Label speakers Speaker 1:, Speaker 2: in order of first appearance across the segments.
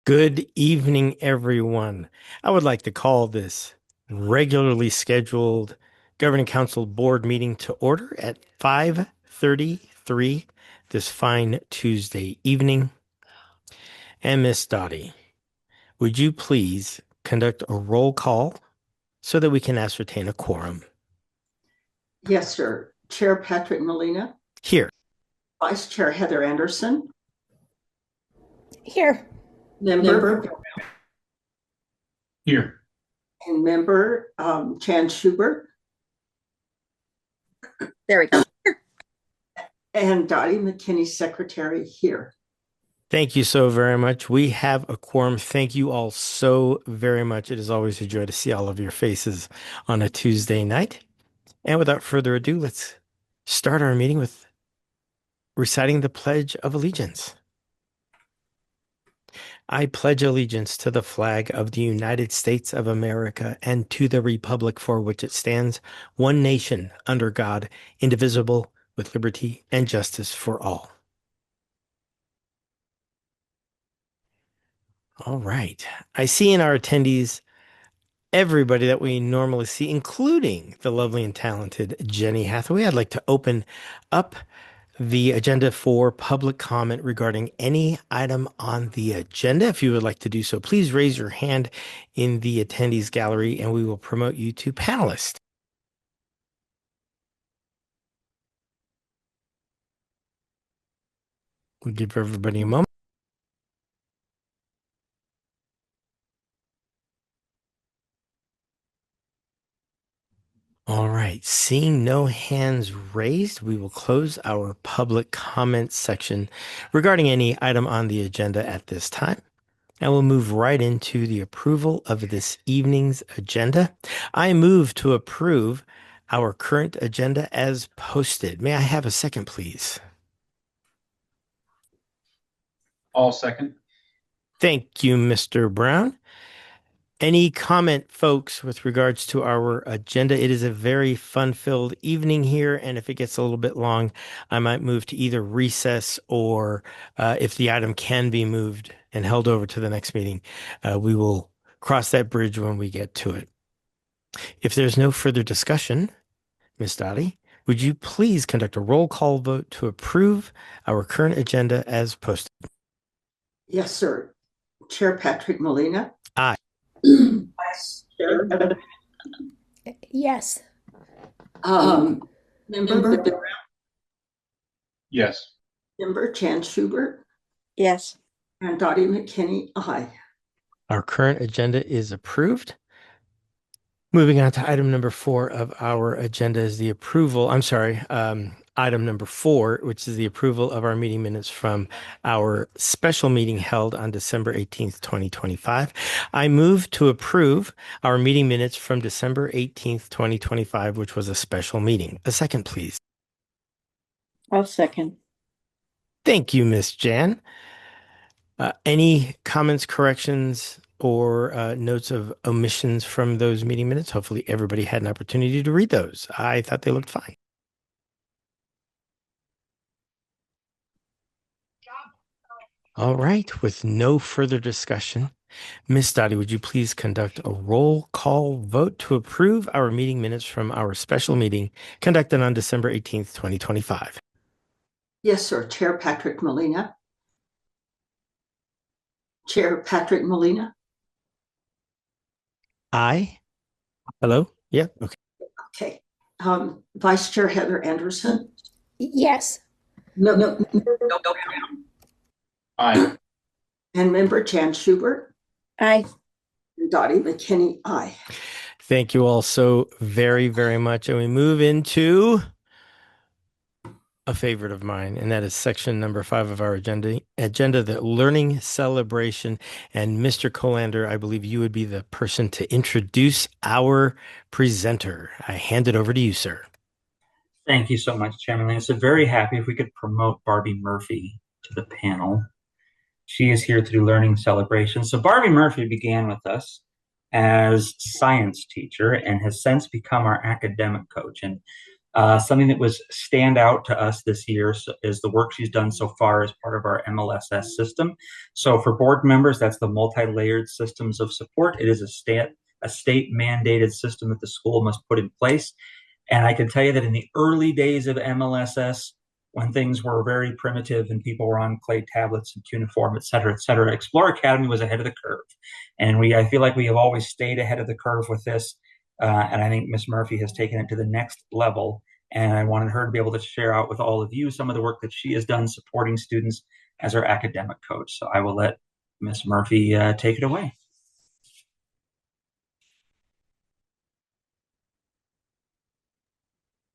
Speaker 1: Good evening, everyone. I would like to call this regularly scheduled Governing Council Board meeting to order at 5:33 this fine Tuesday evening. And Miss Dottie, would you please conduct a roll call so that we can ascertain a quorum?
Speaker 2: Yes, sir. Chair Patrick Molina,
Speaker 1: Here.
Speaker 2: Vice Chair Heather Anderson,
Speaker 3: Here.
Speaker 2: Member
Speaker 4: Here.
Speaker 2: and Member Chan Schubert,
Speaker 3: There we go.
Speaker 2: and Dottie McKinney, Secretary, here.
Speaker 1: Thank you so very much. We have a quorum. Thank you all so very much. It is always a joy to see all of your faces on a Tuesday night. And without further ado, let's start our meeting with reciting the Pledge of Allegiance. I pledge allegiance to the flag of the United States of America and to the republic for which it stands, one nation, under God, indivisible, with liberty and justice for all. All right. I see in our attendees everybody that we normally see, including the lovely and talented Jenny Hathaway. I'd like to open up the agenda for public comment regarding any item on the agenda. If you would like to do so, please raise your hand in the attendees gallery and we will promote you to panelist. We'll give everybody a moment. All right, seeing no hands raised, we will close our public comment section regarding any item on the agenda at this time. And we'll move right into the approval of this evening's agenda. I move to approve our current agenda as posted. May I have a second, please?
Speaker 4: All second.
Speaker 1: Thank you, Mr. Brown. Any comment, folks, with regards to our agenda? It is a very fun-filled evening here, and if it gets a little bit long, I might move to either recess or if the item can be moved and held over to the next meeting, we will cross that bridge when we get to it. If there's no further discussion, Ms. Dottie, would you please conduct a roll call vote to approve our current agenda as posted?
Speaker 2: Yes, sir. Chair Patrick Molina.
Speaker 1: Aye.
Speaker 2: Vice Chair Heather.
Speaker 3: Yes.
Speaker 2: Member
Speaker 4: Yes.
Speaker 2: Member Chan Schubert
Speaker 3: Yes.
Speaker 2: and Dottie McKinney, aye.
Speaker 1: Our current agenda is approved. Moving on to item number 4 of our agenda is the approval. Item number 4, which is the approval of our meeting minutes from our special meeting held on December 18th, 2025. I move to approve our meeting minutes from December 18th, 2025, which was a special meeting. A second, please.
Speaker 3: I'll second.
Speaker 1: Thank you, Miss Jan. Any comments, corrections, or notes of omissions from those meeting minutes? Hopefully everybody had an opportunity to read those. I thought they looked fine. All right, with no further discussion, Miss Dottie, would you please conduct a roll call vote to approve our meeting minutes from our special meeting conducted on December 18th, 2025?
Speaker 2: Yes, sir. Chair Patrick Molina. Chair Patrick Molina.
Speaker 1: Aye. Hello? Yeah, okay.
Speaker 2: Okay. Vice Chair Heather Anderson.
Speaker 3: Yes.
Speaker 2: No.
Speaker 4: Aye.
Speaker 2: And Member Chan Schubert
Speaker 3: Aye.
Speaker 2: and Dottie McKinney, aye.
Speaker 1: Thank you all so very, very much. And we move into a favorite of mine, and that is section number 5 of our agenda, the learning celebration. And Mr. Colander, I believe you would be the person to introduce our presenter. I hand it over to you, sir.
Speaker 5: Thank you so much, Chairman Lane. So very happy if we could promote Barbie Murphy to the panel. She is here to do learning celebration. So Barbie Murphy began with us as science teacher and has since become our academic coach. And Something that was stand out to us this year is the work she's done so far as part of our MLSS system. So for board members, that's the multi-layered systems of support. It is a state mandated system that the school must put in place. And I can tell you that in the early days of MLSS, when things were very primitive and people were on clay tablets and cuneiform, et cetera, Explore Academy was ahead of the curve. And I feel like we have always stayed ahead of the curve with this. And I think Miss Murphy has taken it to the next level. And I wanted her to be able to share out with all of you some of the work that she has done supporting students as our academic coach. So I will let Miss Murphy take it away.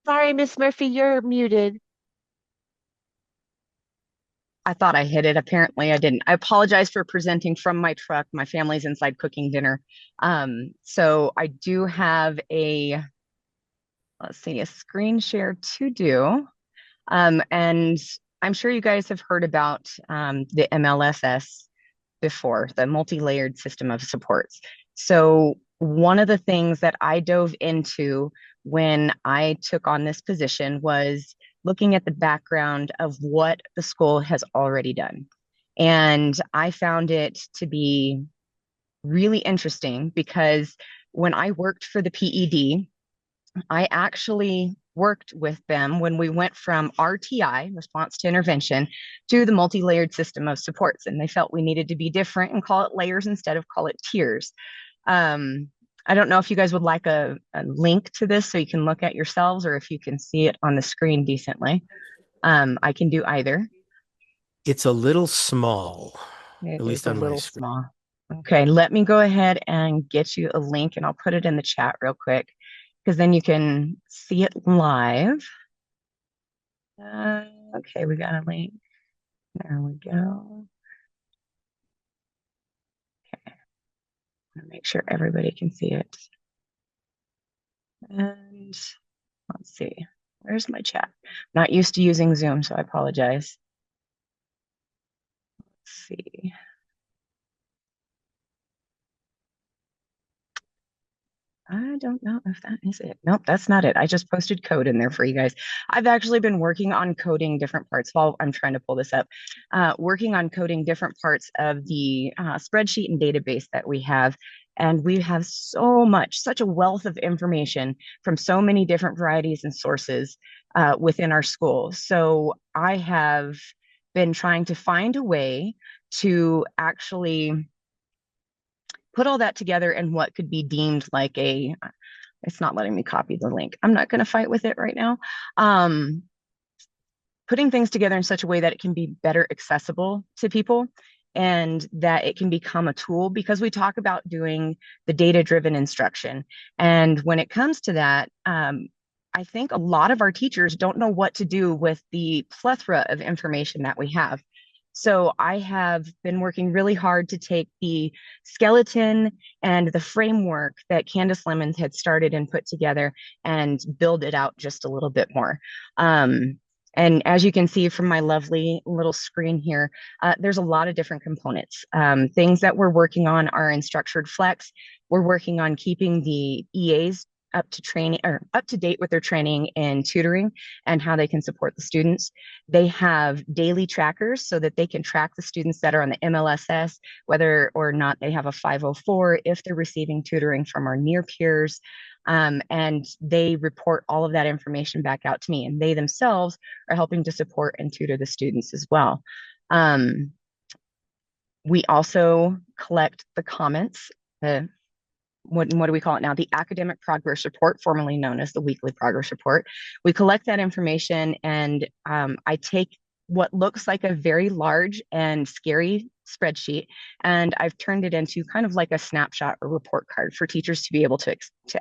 Speaker 6: Sorry, Miss Murphy, you're muted.
Speaker 7: I thought I hit it. Apparently, I didn't. I apologize for presenting from my truck. My family's inside cooking dinner. So I do have let's see, a screen share to do. And I'm sure you guys have heard about the MLSS before, the multi-layered system of supports. So one of the things that I dove into when I took on this position was looking at the background of what the school has already done. And I found it to be really interesting because when I worked for the PED, I actually worked with them when we went from RTI, response to intervention, to the multi-layered system of supports. And they felt we needed to be different and call it layers instead of call it tiers. I don't know if you guys would like a link to this so you can look at yourselves, or if you can see it on the screen decently. I can do either.
Speaker 1: It's a little small,
Speaker 7: It
Speaker 1: at least
Speaker 7: is a
Speaker 1: on my
Speaker 7: little
Speaker 1: screen.
Speaker 7: small. Okay, let me go ahead and get you a link, and I'll put it in the chat real quick, because then you can see it live. Okay, we got a link. There we go. Okay, I'm gonna make sure everybody can see it. And let's see, where's my chat? Not used to using Zoom, so I apologize. Let's see. I don't know if that is it. Nope, that's not it. I just posted code in there for you guys. I've actually been working on coding different parts while I'm trying to pull this up, working on coding different parts of the spreadsheet and database that we have. And we have such a wealth of information from so many different varieties and sources within our school. So I have been trying to find a way to actually put all that together in what could be deemed like it's not letting me copy the link. I'm not going to fight with it right now. Putting things together in such a way that it can be better accessible to people and that it can become a tool, because we talk about doing the data-driven instruction. And when it comes to that, I think a lot of our teachers don't know what to do with the plethora of information that we have. So I have been working really hard to take the skeleton and the framework that Candace Lemons had started and put together and build it out just a little bit more. And as you can see from my lovely little screen here, there's a lot of different components. Things that we're working on are in structured flex. We're working on keeping the EAs up to date with their training and tutoring and how they can support the students. They have daily trackers so that they can track the students that are on the MLSS, whether or not they have a 504, if they're receiving tutoring from our near peers. And they report all of that information back out to me, and they themselves are helping to support and tutor the students as well. We also collect the comments, what do we call it now? The academic progress report, formerly known as the weekly progress report. We collect that information, and I take what looks like a very large and scary spreadsheet, and I've turned it into kind of like a snapshot or report card for teachers to be able to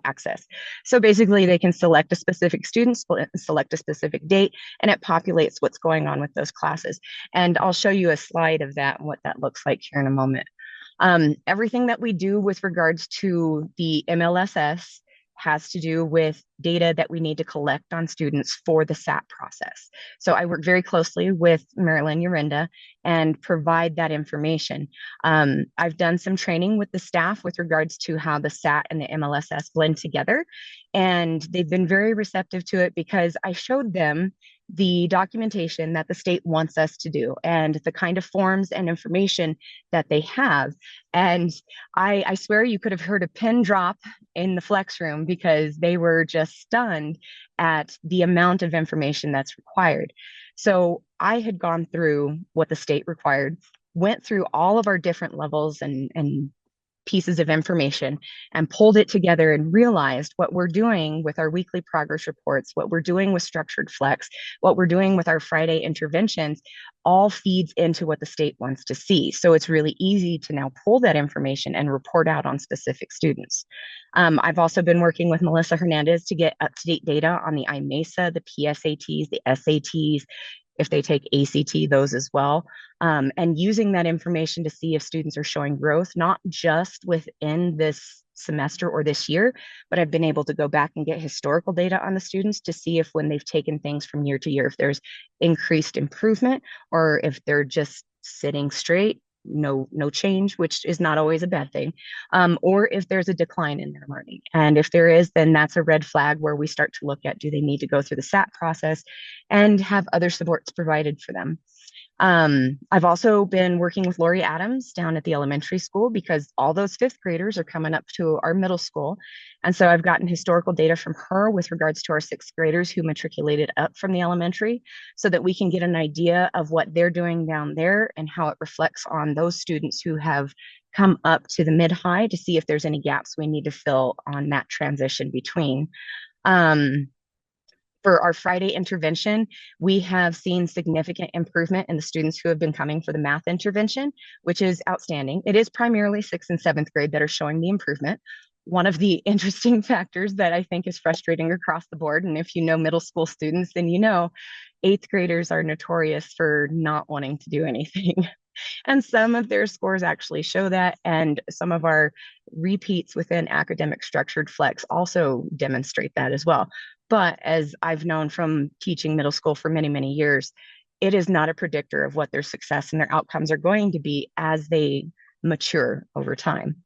Speaker 7: access. So basically they can select a specific student, select a specific date, and it populates what's going on with those classes. And I'll show you a slide of that and what that looks like here in a moment. Everything that we do with regards to the MLSS has to do with data that we need to collect on students for the SAT process. So I work very closely with Marilyn Yorinda and provide that information. I've done some training with the staff with regards to how the SAT and the MLSS blend together, and they've been very receptive to it because I showed them the documentation that the state wants us to do and the kind of forms and information that they have. And I swear you could have heard a pin drop in the flex room because they were just stunned at the amount of information that's required. So I had gone through what the state required, went through all of our different levels and pieces of information and pulled it together and realized what we're doing with our weekly progress reports, what we're doing with structured flex, what we're doing with our Friday interventions, all feeds into what the state wants to see. So it's really easy to now pull that information and report out on specific students. I've also been working with Melissa Hernandez to get up-to-date data on the IMESA, the PSATs, the SATs, if they take ACT, those as well, and using that information to see if students are showing growth, not just within this semester or this year, but I've been able to go back and get historical data on the students to see if when they've taken things from year to year, if there's increased improvement or if they're just sitting straight, no change, which is not always a bad thing, or if there's a decline in their learning. And if there is, then that's a red flag where we start to look at, do they need to go through the SAT process and have other supports provided for them. I've also been working with Lori Adams down at the elementary school because all those fifth graders are coming up to our middle school. And so I've gotten historical data from her with regards to our sixth graders who matriculated up from the elementary so that we can get an idea of what they're doing down there and how it reflects on those students who have come up to the mid-high to see if there's any gaps we need to fill on that transition between. For our Friday intervention, we have seen significant improvement in the students who have been coming for the math intervention, which is outstanding. It is primarily 6th and 7th grade that are showing the improvement. One of the interesting factors that I think is frustrating across the board, and if you know middle school students, then you know 8th graders are notorious for not wanting to do anything. And some of their scores actually show that. And some of our repeats within academic structured flex also demonstrate that as well. But as I've known from teaching middle school for many, many years, it is not a predictor of what their success and their outcomes are going to be as they mature over time.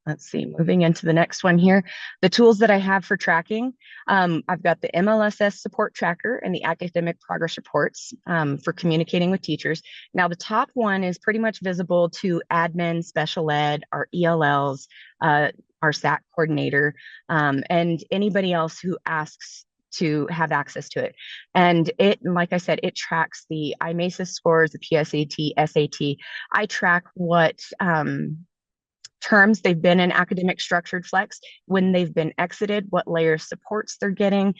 Speaker 7: Let's see, moving into the next one here. The tools that I have for tracking, I've got the MLSS support tracker and the academic progress reports for communicating with teachers. Now, the top one is pretty much visible to admin, special ed, our ELLs, our SAT coordinator, and anybody else who asks to have access to it. And it, like I said, it tracks the IMESA scores, the PSAT, SAT. I track what terms they've been in academic structured flex, when they've been exited, what layer of supports they're getting.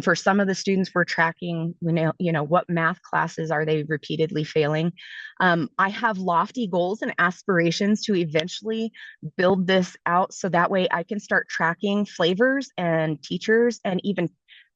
Speaker 7: For some of the students, we're tracking, what math classes are they repeatedly failing. I have lofty goals and aspirations to eventually build this out so that way I can start tracking flavors and teachers and even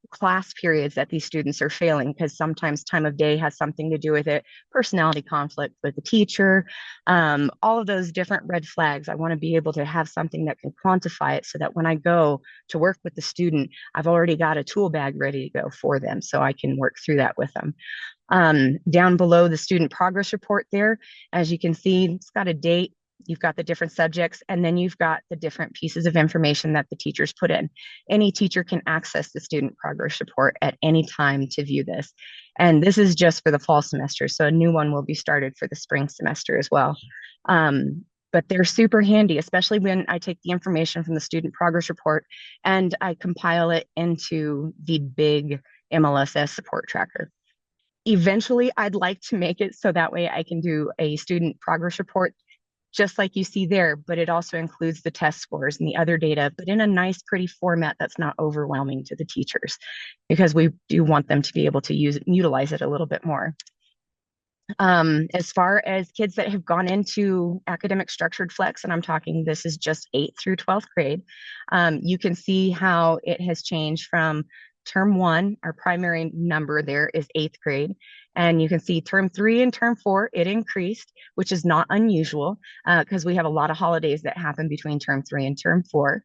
Speaker 7: class periods that these students are failing, because sometimes time of day has something to do with it, personality conflict with the teacher, all of those different red flags. I want to be able to have something that can quantify it so that when I go to work with the student, I've already got a tool bag ready to go for them so I can work through that with them. Down below the student progress report there, as you can see, it's got a date. You've got the different subjects, and then you've got the different pieces of information that the teachers put in. Any teacher can access the student progress report at any time to view this. And this is just for the fall semester, so a new one will be started for the spring semester as well. But they're super handy, especially when I take the information from the student progress report and I compile it into the big MLSS support tracker. Eventually, I'd like to make it so that way I can do a student progress report just like you see there, but it also includes the test scores and the other data, but in a nice, pretty format that's not overwhelming to the teachers, because we do want them to be able to utilize it a little bit more. As far as kids that have gone into academic structured flex, and I'm talking, this is just 8th through 12th grade, you can see how it has changed from term 1, our primary number there is 8th grade. And you can see term 3 and term 4, it increased, which is not unusual because we have a lot of holidays that happen between term 3 and term 4.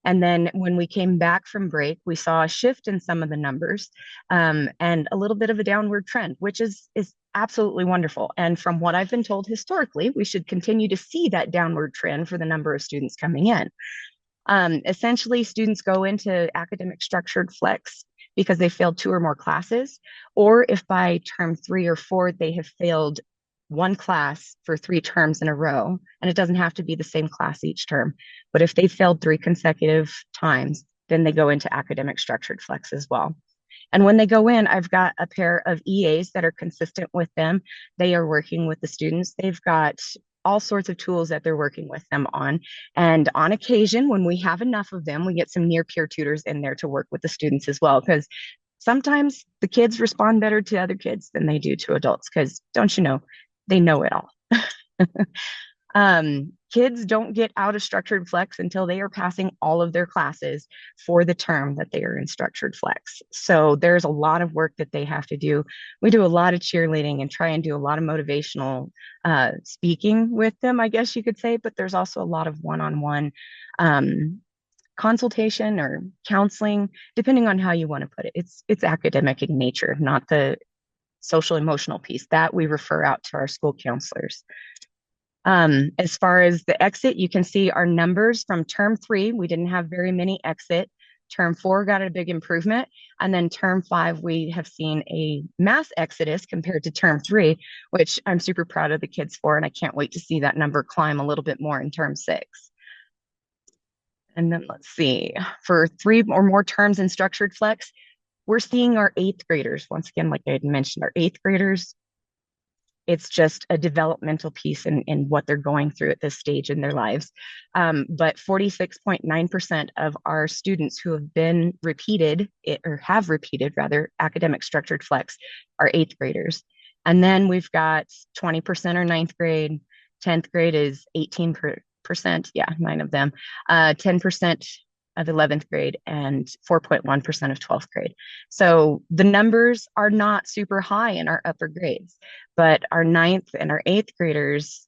Speaker 7: And then when we came back from break, we saw a shift in some of the numbers and a little bit of a downward trend, which is absolutely wonderful. And from what I've been told historically, we should continue to see that downward trend for the number of students coming in. Essentially, students go into academic structured flex because they failed 2 or more classes, or if by term 3 or 4 they have failed 1 class for 3 terms in a row, and it doesn't have to be the same class each term, but if they failed 3 consecutive times, then they go into academic structured flex as well. And when they go in, I've got a pair of EAs that are consistent with them. They are working with the students. They've got all sorts of tools that they're working with them on. And on occasion, when we have enough of them, we get some near peer tutors in there to work with the students as well, because sometimes the kids respond better to other kids than they do to adults, because don't you know, they know it all. Kids don't get out of structured flex until they are passing all of their classes for the term that they are in structured flex. So there's a lot of work that they have to do. We do a lot of cheerleading and try and do a lot of motivational speaking with them, I guess you could say, but there's also a lot of one-on-one consultation or counseling, depending on how you want to put it. It's academic in nature, not the social emotional piece that we refer out to our school counselors. As far as the exit, you can see our numbers from term 3. We didn't have very many exit. Term 4 got a big improvement. And then term 5, we have seen a mass exodus compared to term 3, which I'm super proud of the kids for. And I can't wait to see that number climb a little bit more in term 6. And then let's see, for 3 or more terms in structured flex, we're seeing our 8th graders. Once again, like I had mentioned, our 8th graders, it's just a developmental piece in what they're going through at this stage in their lives. But 46.9% of our students who have been repeated, or have repeated rather, academic structured flex are 8th graders. And then we've got 20% are 9th grade, 10th grade is 18%, yeah, 9 of them, 10% of 11th grade, and 4.1% of 12th grade. So the numbers are not super high in our upper grades, but our 9th and our 8th graders,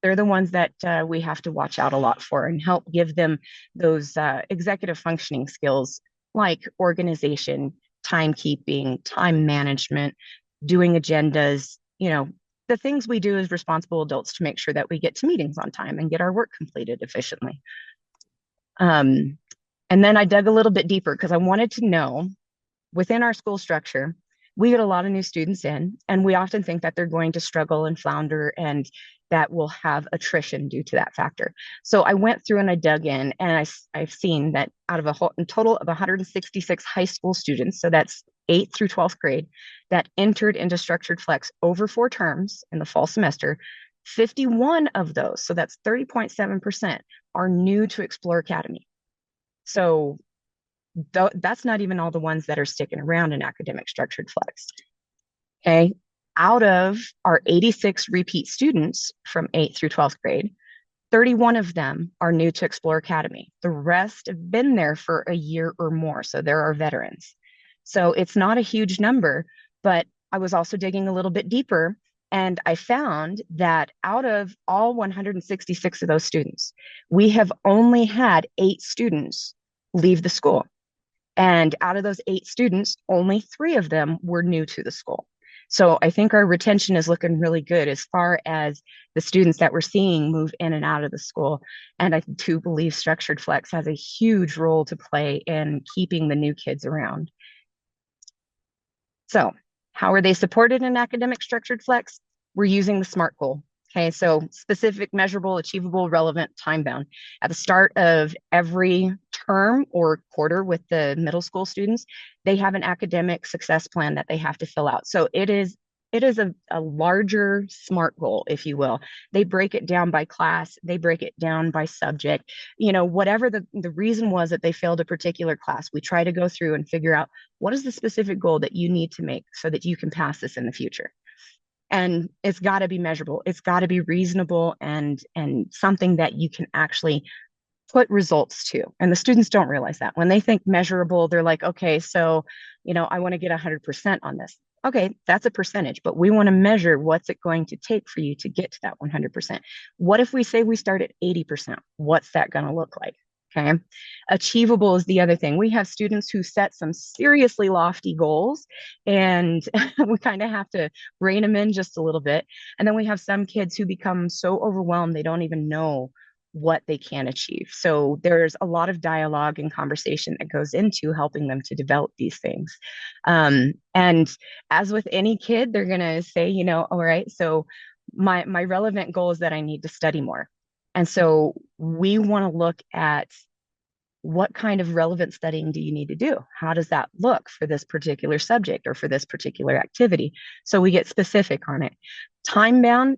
Speaker 7: they're the ones that we have to watch out a lot for and help give them those executive functioning skills like organization, timekeeping, time management, doing agendas, the things we do as responsible adults to make sure that we get to meetings on time and get our work completed efficiently. And then I dug a little bit deeper because I wanted to know, within our school structure, we get a lot of new students in, and we often think that they're going to struggle and flounder, and that will have attrition due to that factor. So I went through and I dug in, and I've seen that out of a total of 166 high school students, so that's 8th through 12th grade, that entered into structured flex over 4 terms in the fall semester, 51 of those, so that's 30.7%, are new to Explore Academy. So that's not even all the ones that are sticking around in academic structured flex. Okay, out of our 86 repeat students from 8th through 12th grade, 31 of them are new to Explore Academy. The rest have been there for a year or more, so there are veterans. So it's not a huge number, but I was also digging a little bit deeper, and I found that out of all 166 of those students, we have only had 8 students leave the school. And out of those 8 students, only 3 of them were new to the school. So I think our retention is looking really good as far as the students that we're seeing move in and out of the school. And I do believe structured flex has a huge role to play in keeping the new kids around. So how are they supported in academic structured flex? We're using the SMART goal. Okay, so specific, measurable, achievable, relevant, time bound. At the start of every term or quarter with the middle school students, they have an academic success plan that they have to fill out. So it is a larger SMART goal, if you will. They break it down by class, they break it down by subject. Whatever the reason was that they failed a particular class, we try to go through and figure out what is the specific goal that you need to make so that you can pass this in the future. And it's got to be measurable. It's got to be reasonable and something that you can actually put results to. And the students don't realize that. When they think measurable, they're like, okay, so, I want to get 100% on this. Okay, that's a percentage, but we want to measure what's it going to take for you to get to that 100%. What if we say we start at 80%? What's that going to look like? Okay. Achievable is the other thing. We have students who set some seriously lofty goals, and we kind of have to rein them in just a little bit. And then we have some kids who become so overwhelmed they don't even know what they can achieve. So there's a lot of dialogue and conversation that goes into helping them to develop these things. And as with any kid, they're going to say, all right, so my relevant goal is that I need to study more. And so we want to look at what kind of relevant studying do you need to do? How does that look for this particular subject or for this particular activity? So we get specific on it. Time bound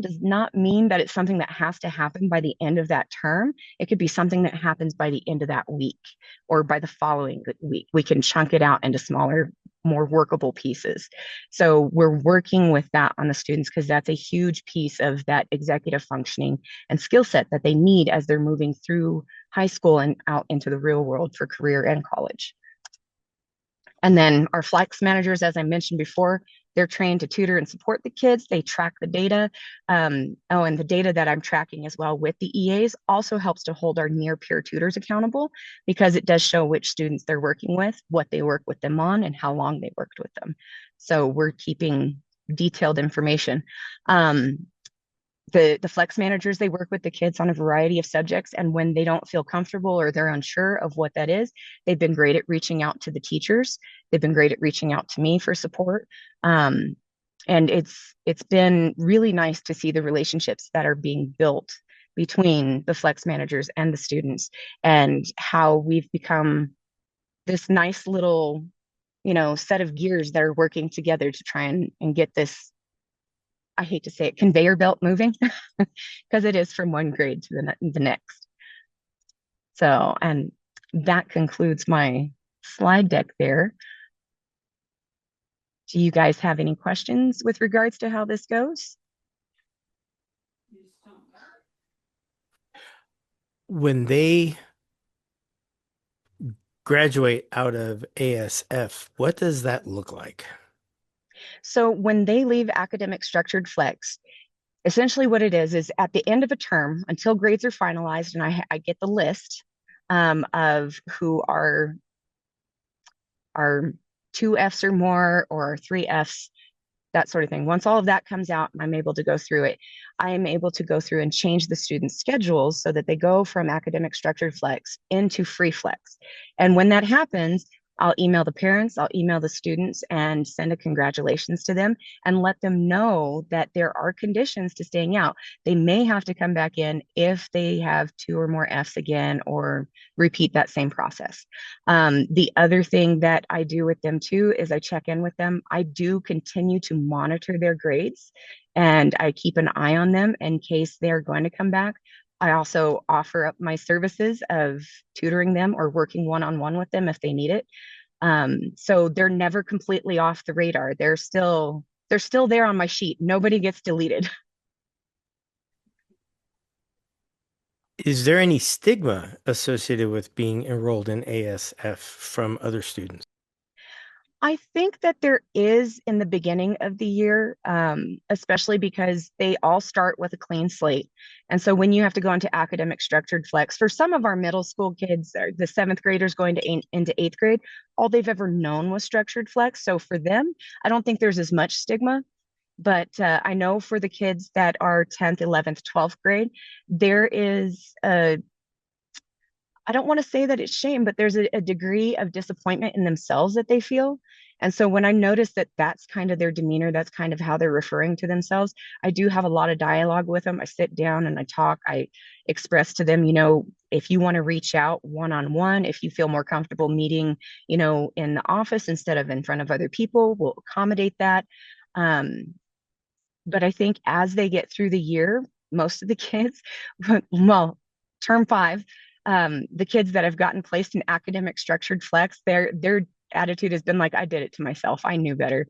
Speaker 7: does not mean that it's something that has to happen by the end of that term. It could be something that happens by the end of that week or by the following week. We can chunk it out into smaller, more workable pieces. So we're working with that on the students because that's a huge piece of that executive functioning and skill set that they need as they're moving through high school and out into the real world for career and college. And then our flex managers, as I mentioned before, they're trained to tutor and support the kids. They track the data. And the data that I'm tracking as well with the EAs also helps to hold our near peer tutors accountable because it does show which students they're working with, what they work with them on, and how long they worked with them. So we're keeping detailed information. The flex managers, they work with the kids on a variety of subjects, and when they don't feel comfortable or they're unsure of what that is, they've been great at reaching out to the teachers. They've been great at reaching out to me for support. And it's been really nice to see the relationships that are being built between the flex managers and the students, and how we've become this nice little set of gears that are working together to try and get this, I hate to say it, conveyor belt moving, because it is from one grade to the next. So, and that concludes my slide deck there. Do you guys have any questions with regards to how this goes?
Speaker 1: When they graduate out of ASF, what does that look like?
Speaker 7: So when they leave academic structured flex, essentially what it is at the end of a term, until grades are finalized and I get the list of who are 2 Fs or more or 3 Fs, that sort of thing. Once all of that comes out and I'm able to go through it, I am able to go through and change the students' schedules so that they go from academic structured flex into free flex. And when that happens, I'll email the parents, I'll email the students and send a congratulations to them and let them know that there are conditions to staying out. They may have to come back in if they have 2 or more Fs again or repeat that same process. The other thing that I do with them too is I check in with them. I do continue to monitor their grades and I keep an eye on them in case they're going to come back. I also offer up my services of tutoring them or working one-on-one with them if they need it. So they're never completely off the radar. They're still there on my sheet. Nobody gets deleted.
Speaker 1: Is there any stigma associated with being enrolled in ASF from other students?
Speaker 7: I think that there is in the beginning of the year, especially because they all start with a clean slate. And so when you have to go into academic structured flex, for some of our middle school kids, the 7th graders going into 8th grade, all they've ever known was structured flex. So for them, I don't think there's as much stigma. But I know for the kids that are 10th, 11th, 12th grade, there is I don't want to say that it's shame, but there's a degree of disappointment in themselves that they feel. And so when I notice that that's kind of their demeanor, that's kind of how they're referring to themselves, I do have a lot of dialogue with them. I sit down and I talk. I express to them, if you want to reach out one-on-one, if you feel more comfortable meeting, in the office instead of in front of other people, we'll accommodate that. But I think as they get through the year, most of the kids, well, term 5, the kids that have gotten placed in academic structured flex, their attitude has been like, I did it to myself. I knew better.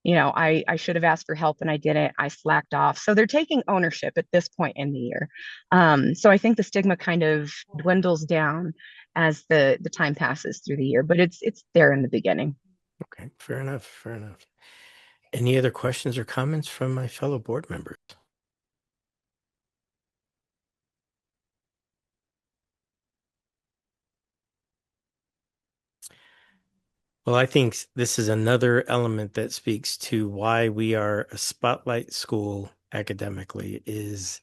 Speaker 7: I should have asked for help and I didn't. I slacked off. So they're taking ownership at this point in the year. So I think the stigma kind of dwindles down as the time passes through the year, but it's there in the beginning.
Speaker 1: Okay, fair enough. Fair enough. Any other questions or comments from my fellow board members? Well, I think this is another element that speaks to why we are a spotlight school academically is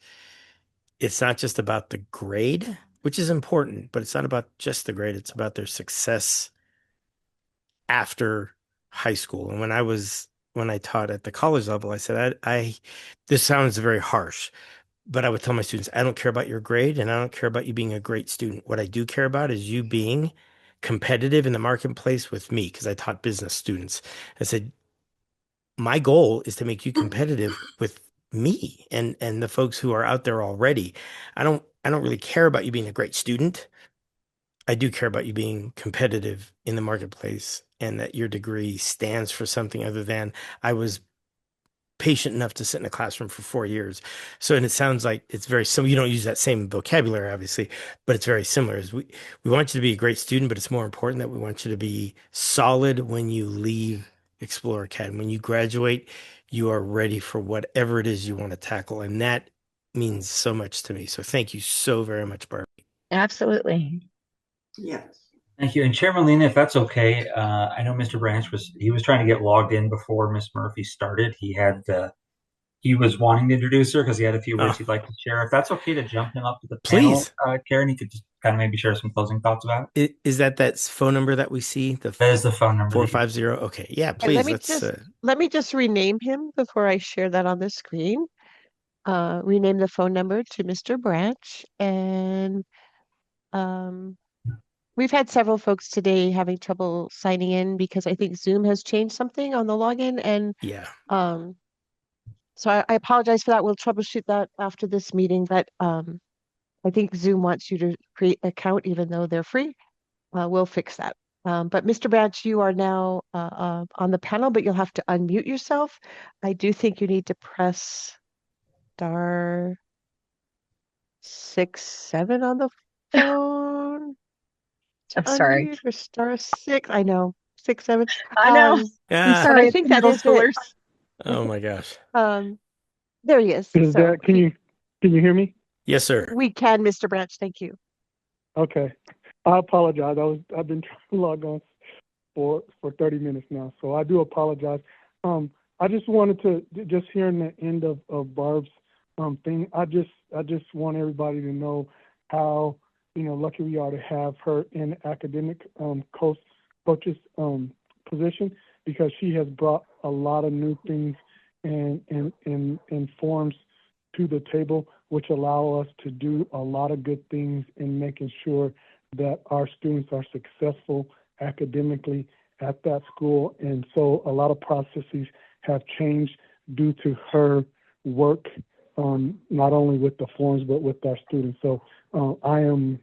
Speaker 1: it's not just about the grade, which is important, but it's not about just the grade. It's about their success after high school. And when I taught at the college level, I said, this sounds very harsh, but I would tell my students, I don't care about your grade and I don't care about you being a great student. What I do care about is you being competitive in the marketplace with me, because I taught business students. I said, my goal is to make you competitive with me and the folks who are out there already. I don't really care about you being a great student. I do care about you being competitive in the marketplace and that your degree stands for something other than I was patient enough to sit in a classroom for 4 years. So, and it sounds like it's very similar. You don't use that same vocabulary, obviously, but it's very similar. We want you to be a great student, but it's more important that we want you to be solid when you leave Explorer Academy. When you graduate, you are ready for whatever it is you want to tackle. And that means so much to me. So thank you so very much, Barbie.
Speaker 7: Absolutely.
Speaker 2: Yes.
Speaker 5: Thank you. And Chairman Lena, if that's okay, I know Mr. Branch he was trying to get logged in before Miss Murphy started. He was wanting to introduce her because he had a few words
Speaker 1: Oh,
Speaker 5: he'd like to share. If that's okay to jump him up to the panel,
Speaker 1: please.
Speaker 5: Karen, you could just kind of maybe share some closing thoughts about it.
Speaker 1: Is that phone number that we see? The
Speaker 5: That is the phone number that you
Speaker 1: 450? Okay. Yeah,
Speaker 6: And
Speaker 1: please. Let's
Speaker 6: let me just rename him before I share that on the screen. Rename the phone number to Mr. Branch. And um, we've had several folks today having trouble signing in because I think Zoom has changed something on the login. And
Speaker 1: yeah.
Speaker 6: um, so I apologize for that. We'll troubleshoot that after this meeting. But I think Zoom wants you to create an account even though they're free. We'll fix that. But Mr. Branch, you are now on the panel, but you'll have to unmute yourself. I do think you need to press star 6 7 on the phone to
Speaker 7: I'm sorry.
Speaker 6: unmute, or star 6. I know 6 7.
Speaker 7: I know. I'm
Speaker 1: Yeah.
Speaker 6: But I
Speaker 7: sorry, it's
Speaker 6: think
Speaker 7: the
Speaker 6: that
Speaker 7: middle
Speaker 6: is it.
Speaker 7: schoolers.
Speaker 1: Oh my gosh.
Speaker 6: Um, there he is.
Speaker 8: Is
Speaker 6: So
Speaker 8: that, can you hear me?
Speaker 1: Yes, sir.
Speaker 6: we can, Mr. Branch. Thank you.
Speaker 8: Okay. I apologize. I've been trying to log on for 30 minutes now, so I do apologize. I just wanted to just hearing the end of Barb's thing. I just want everybody to know how lucky we are to have her in academic coach's position, because she has brought a lot of new things and forms to the table, which allow us to do a lot of good things in making sure that our students are successful academically at that school. And so a lot of processes have changed due to her work, not only with the forms, but with our students. So I am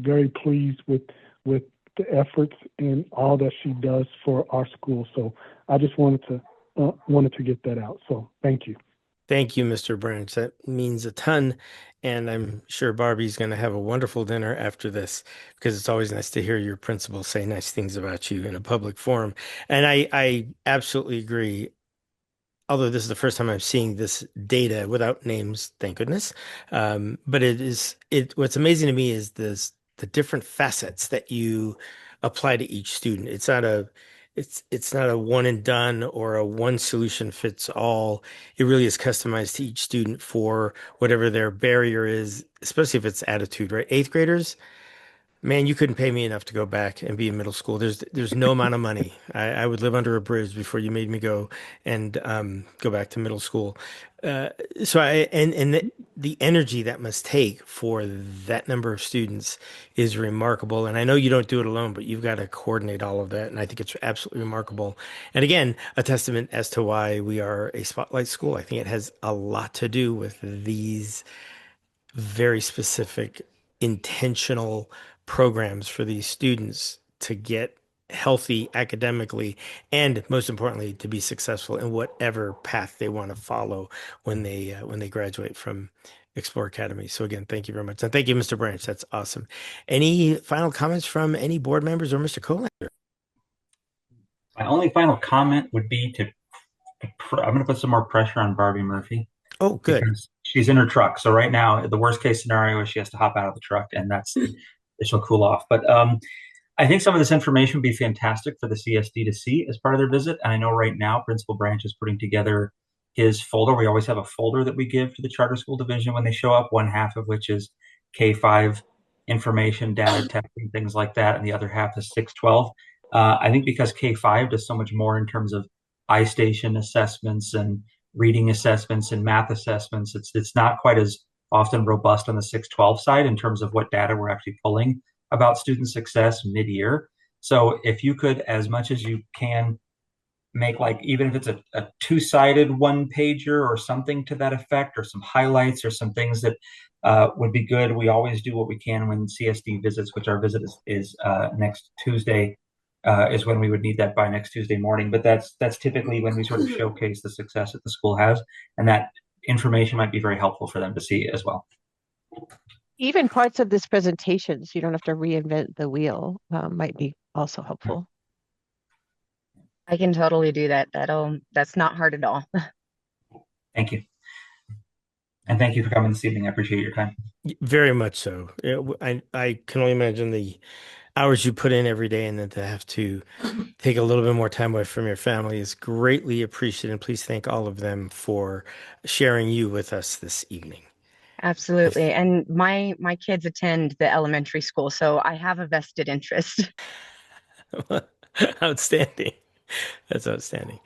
Speaker 8: very pleased with the efforts and all that she does for our school. So I just wanted to get that out. So thank you.
Speaker 1: Thank you, Mr. Branch. That means a ton. And I'm sure Barbie's going to have a wonderful dinner after this because it's always nice to hear your principal say nice things about you in a public forum. And I absolutely agree. Although this is the first time I'm seeing this data without names, thank goodness. But what's amazing to me is the different facets that you apply to each student. It's not a one and done or a one solution fits all. It really is customized to each student for whatever their barrier is, especially if it's attitude, right? Eighth graders, man, you couldn't pay me enough to go back and be in middle school. There's no amount of money. I would live under a bridge before you made me go and go back to middle school. Uh, so the energy that must take for that number of students is remarkable. And I know you don't do it alone, but you've got to coordinate all of that. And I think it's absolutely remarkable. And again, a testament as to why we are a spotlight school. I think it has a lot to do with these very specific, intentional programs for these students to get healthy academically, and most importantly, to be successful in whatever path they want to follow when they graduate from Explore Academy. So again, thank you very much, and thank you, Mr. Branch. That's awesome. Any final comments from any board members or Mr. Colander?
Speaker 5: My only final comment would be I'm going to put some more pressure on Barbie Murphy
Speaker 1: Oh, good.
Speaker 5: because she's in her truck. So right now, the worst case scenario is she has to hop out of the truck, and she'll cool off. But I think some of this information would be fantastic for the CSD to see as part of their visit. And I know right now, Principal Branch is putting together his folder. We always have a folder that we give to the charter school division when they show up, one half of which is K-5 information, data testing, things like that, and the other half is 612. I think because K-5 does so much more in terms of iStation assessments and reading assessments and math assessments, it's not quite as often robust on the 612 side in terms of what data we're actually pulling about student success mid-year. So if you could, as much as you can, make like, even if it's a two-sided one pager or something to that effect, or some highlights or some things that would be good. We always do what we can when CSD visits, which our visit is next Tuesday, is when we would need that by next Tuesday morning. But that's typically when we sort of showcase the success that the school has, and that information might be very helpful for them to see as well.
Speaker 6: Even parts of this presentation, so you don't have to reinvent the wheel, might be also helpful.
Speaker 7: I can totally do that. That's not hard at all.
Speaker 5: Thank you. And thank you for coming this evening. I appreciate your time.
Speaker 1: Very much so. I can only imagine the hours you put in every day, and then to have to take a little bit more time away from your family is greatly appreciated. And please thank all of them for sharing you with us this evening.
Speaker 7: Absolutely. And my kids attend the elementary school, so I have a vested interest.
Speaker 1: Outstanding. That's outstanding.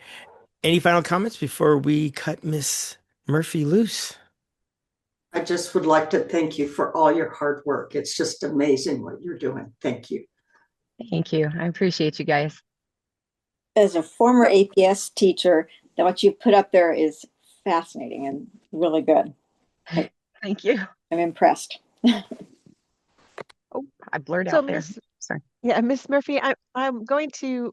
Speaker 1: Any final comments before we cut Miss Murphy loose?
Speaker 2: I just would like to thank you for all your hard work. It's just amazing what you're doing. Thank you.
Speaker 7: Thank you. I appreciate you guys.
Speaker 3: As a former APS teacher, that what you put up there is fascinating and really good.
Speaker 7: Thank you.
Speaker 3: I'm impressed.
Speaker 7: Oh, I blurred
Speaker 6: So
Speaker 7: out there.
Speaker 6: Miss,
Speaker 7: Sorry.
Speaker 6: yeah, Miss Murphy, I'm going to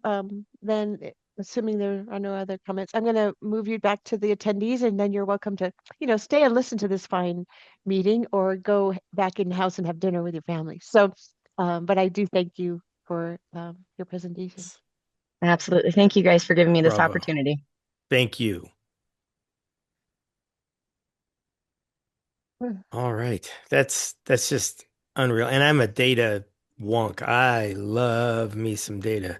Speaker 6: then, assuming there are no other comments, I'm going to move you back to the attendees, and then you're welcome to, stay and listen to this fine meeting, or go back in the house and have dinner with your family. So, but I do thank you for your presentation.
Speaker 7: Absolutely. Thank you guys for giving me this
Speaker 1: Bravo.
Speaker 7: opportunity.
Speaker 1: Thank you. All right. That's just unreal. And I'm a data wonk. I love me some data.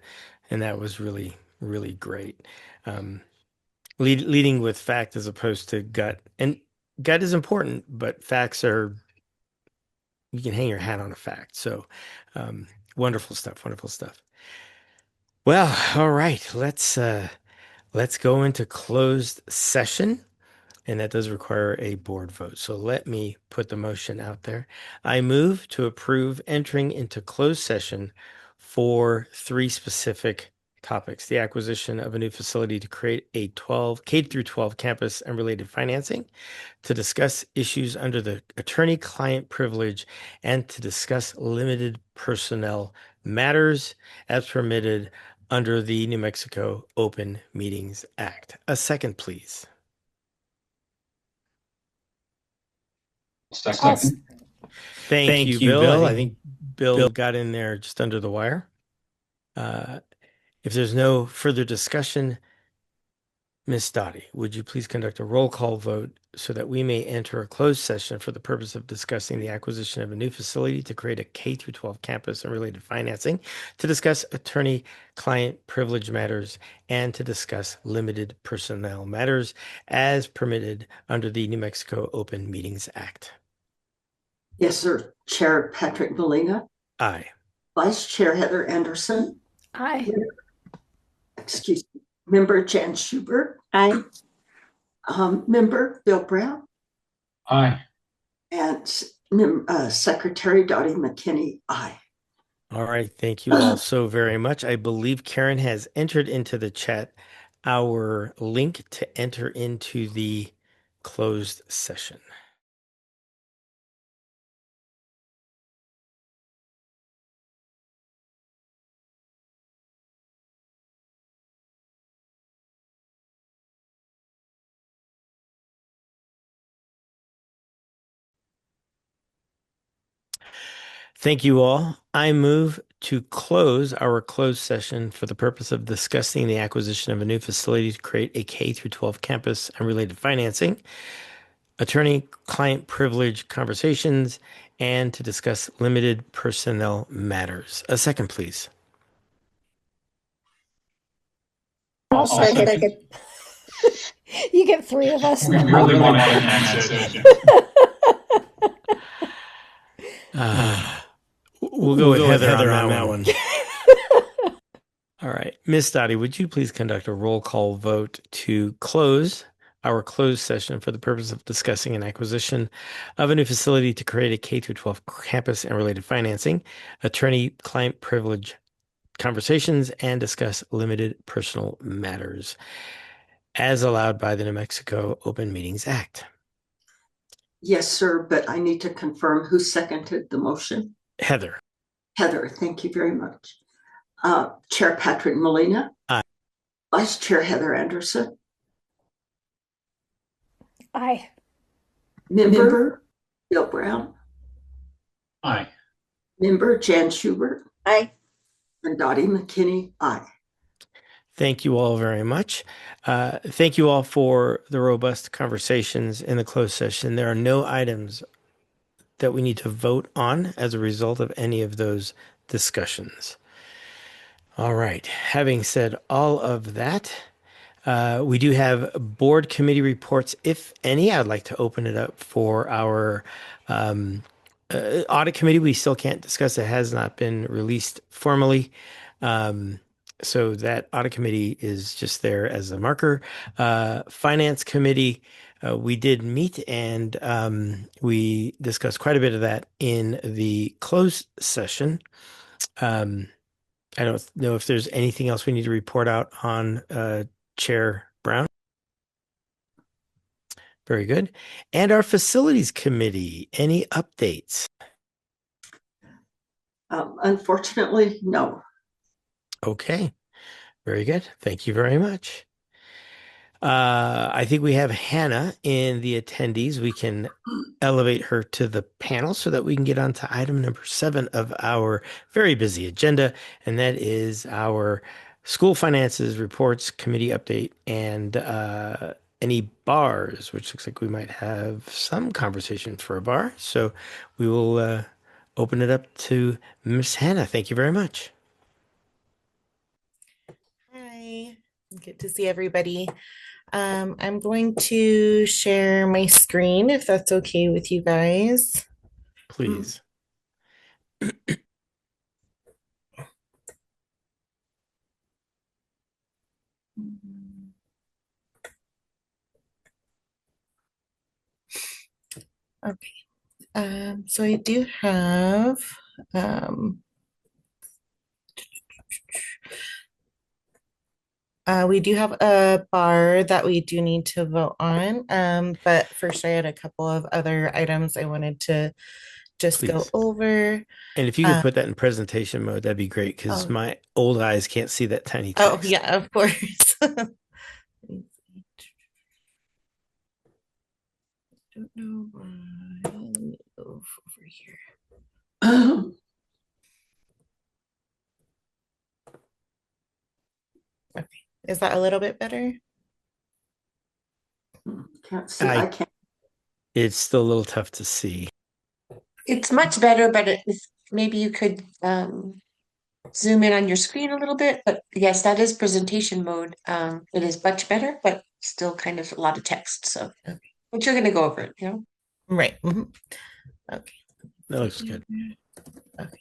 Speaker 1: And that was really, really great. Leading with fact as opposed to gut. And gut is important, but facts are, you can hang your hat on a fact. So, wonderful stuff, wonderful stuff. Well, all right. Let's go into closed session. And that does require a board vote. So let me put the motion out there. I move to approve entering into closed session for three specific topics: the acquisition of a new facility to create a K through 12 campus and related financing, to discuss issues under the attorney-client privilege, and to discuss limited personnel matters as permitted under the New Mexico Open Meetings Act. A second, please.
Speaker 4: Second.
Speaker 1: Thank you, Bill. I think Bill got in there just under the wire. If there's no further discussion, Ms. Dottie, would you please conduct a roll call vote so that we may enter a closed session for the purpose of discussing the acquisition of a new facility to create a K through 12 campus and related financing, to discuss attorney-client privilege matters, and to discuss limited personnel matters as permitted under the New Mexico Open Meetings Act.
Speaker 2: Yes, sir. Chair Patrick Molina.
Speaker 1: Aye.
Speaker 2: Vice Chair Heather Anderson.
Speaker 3: Aye.
Speaker 2: Excuse me. Member Jan Schubert.
Speaker 3: Aye.
Speaker 2: Member Bill Brown.
Speaker 4: Aye.
Speaker 2: And Secretary Dottie McKinney. Aye.
Speaker 1: All right. Thank you all so very much. I believe Karen has entered into the chat our link to enter into the closed session. Thank you all. I move to close our closed session for the purpose of discussing the acquisition of a new facility to create a K through 12 campus and related financing, attorney-client privilege conversations, and to discuss limited personnel matters. A second, please.
Speaker 9: I'll
Speaker 4: I'll
Speaker 9: second.
Speaker 4: second.
Speaker 9: You get three of us
Speaker 4: We
Speaker 9: now.
Speaker 4: really want to end that session.
Speaker 1: We'll go with Heather on that one. All right. Miss Dottie, would you please conduct a roll call vote to close our closed session for the purpose of discussing an acquisition of a new facility to create a K through 12 campus and related financing, attorney-client privilege conversations, and discuss limited personal matters as allowed by the New Mexico Open Meetings Act.
Speaker 2: Yes, sir, but I need to confirm who seconded the motion.
Speaker 1: Heather.
Speaker 2: Heather, thank you very much. Chair Patrick Molina.
Speaker 1: Aye.
Speaker 2: Vice Chair Heather Anderson.
Speaker 9: Aye.
Speaker 2: Member Bill Brown.
Speaker 4: Aye.
Speaker 2: Member Jan Schubert.
Speaker 3: Aye.
Speaker 2: And Dottie McKinney. Aye.
Speaker 1: Thank you all very much. Thank you all for the robust conversations in the closed session. There are no items that we need to vote on as a result of any of those discussions. All right. Having said all of that, we do have board committee reports, if any. I'd like to open it up for our audit committee. We still can't discuss. It has not been released formally. So that audit committee is just there as a marker. Finance committee, we did meet and we discussed quite a bit of that in the closed session. I don't know if there's anything else we need to report out on Chair Brown. Very good. And our facilities committee, any updates?
Speaker 2: Unfortunately, no.
Speaker 1: Okay. Very good. Thank you very much. I think we have Hannah in the attendees. We can elevate her to the panel so that we can get on to item number 7 of our very busy agenda, and that is our school finances reports committee update and any bars, which looks like we might have some conversation for a bar. So we will open it up to Miss Hannah. Thank you very much.
Speaker 10: Hi, good to see everybody. I'm going to share my screen if that's okay with you guys.
Speaker 1: Please.
Speaker 10: Okay. So I do have we do have a bar that we do need to vote on. But first I had a couple of other items I wanted to just go
Speaker 1: Please.
Speaker 10: over.
Speaker 1: And if you could put that in presentation mode, that'd be great because my old eyes can't see that tiny text.
Speaker 10: Oh, yeah, of course. Don't know why. Let me move over here. Okay. Is that a little bit better?
Speaker 2: Can't see. I can't.
Speaker 1: It's still a little tough to see.
Speaker 11: It's much better, but maybe you could zoom in on your screen a little bit. But yes, that is presentation mode. It is much better, but still kind of a lot of text. So, but you're going to go over it, you know?
Speaker 10: Right. Mm-hmm. Okay.
Speaker 1: That looks good.
Speaker 10: Okay.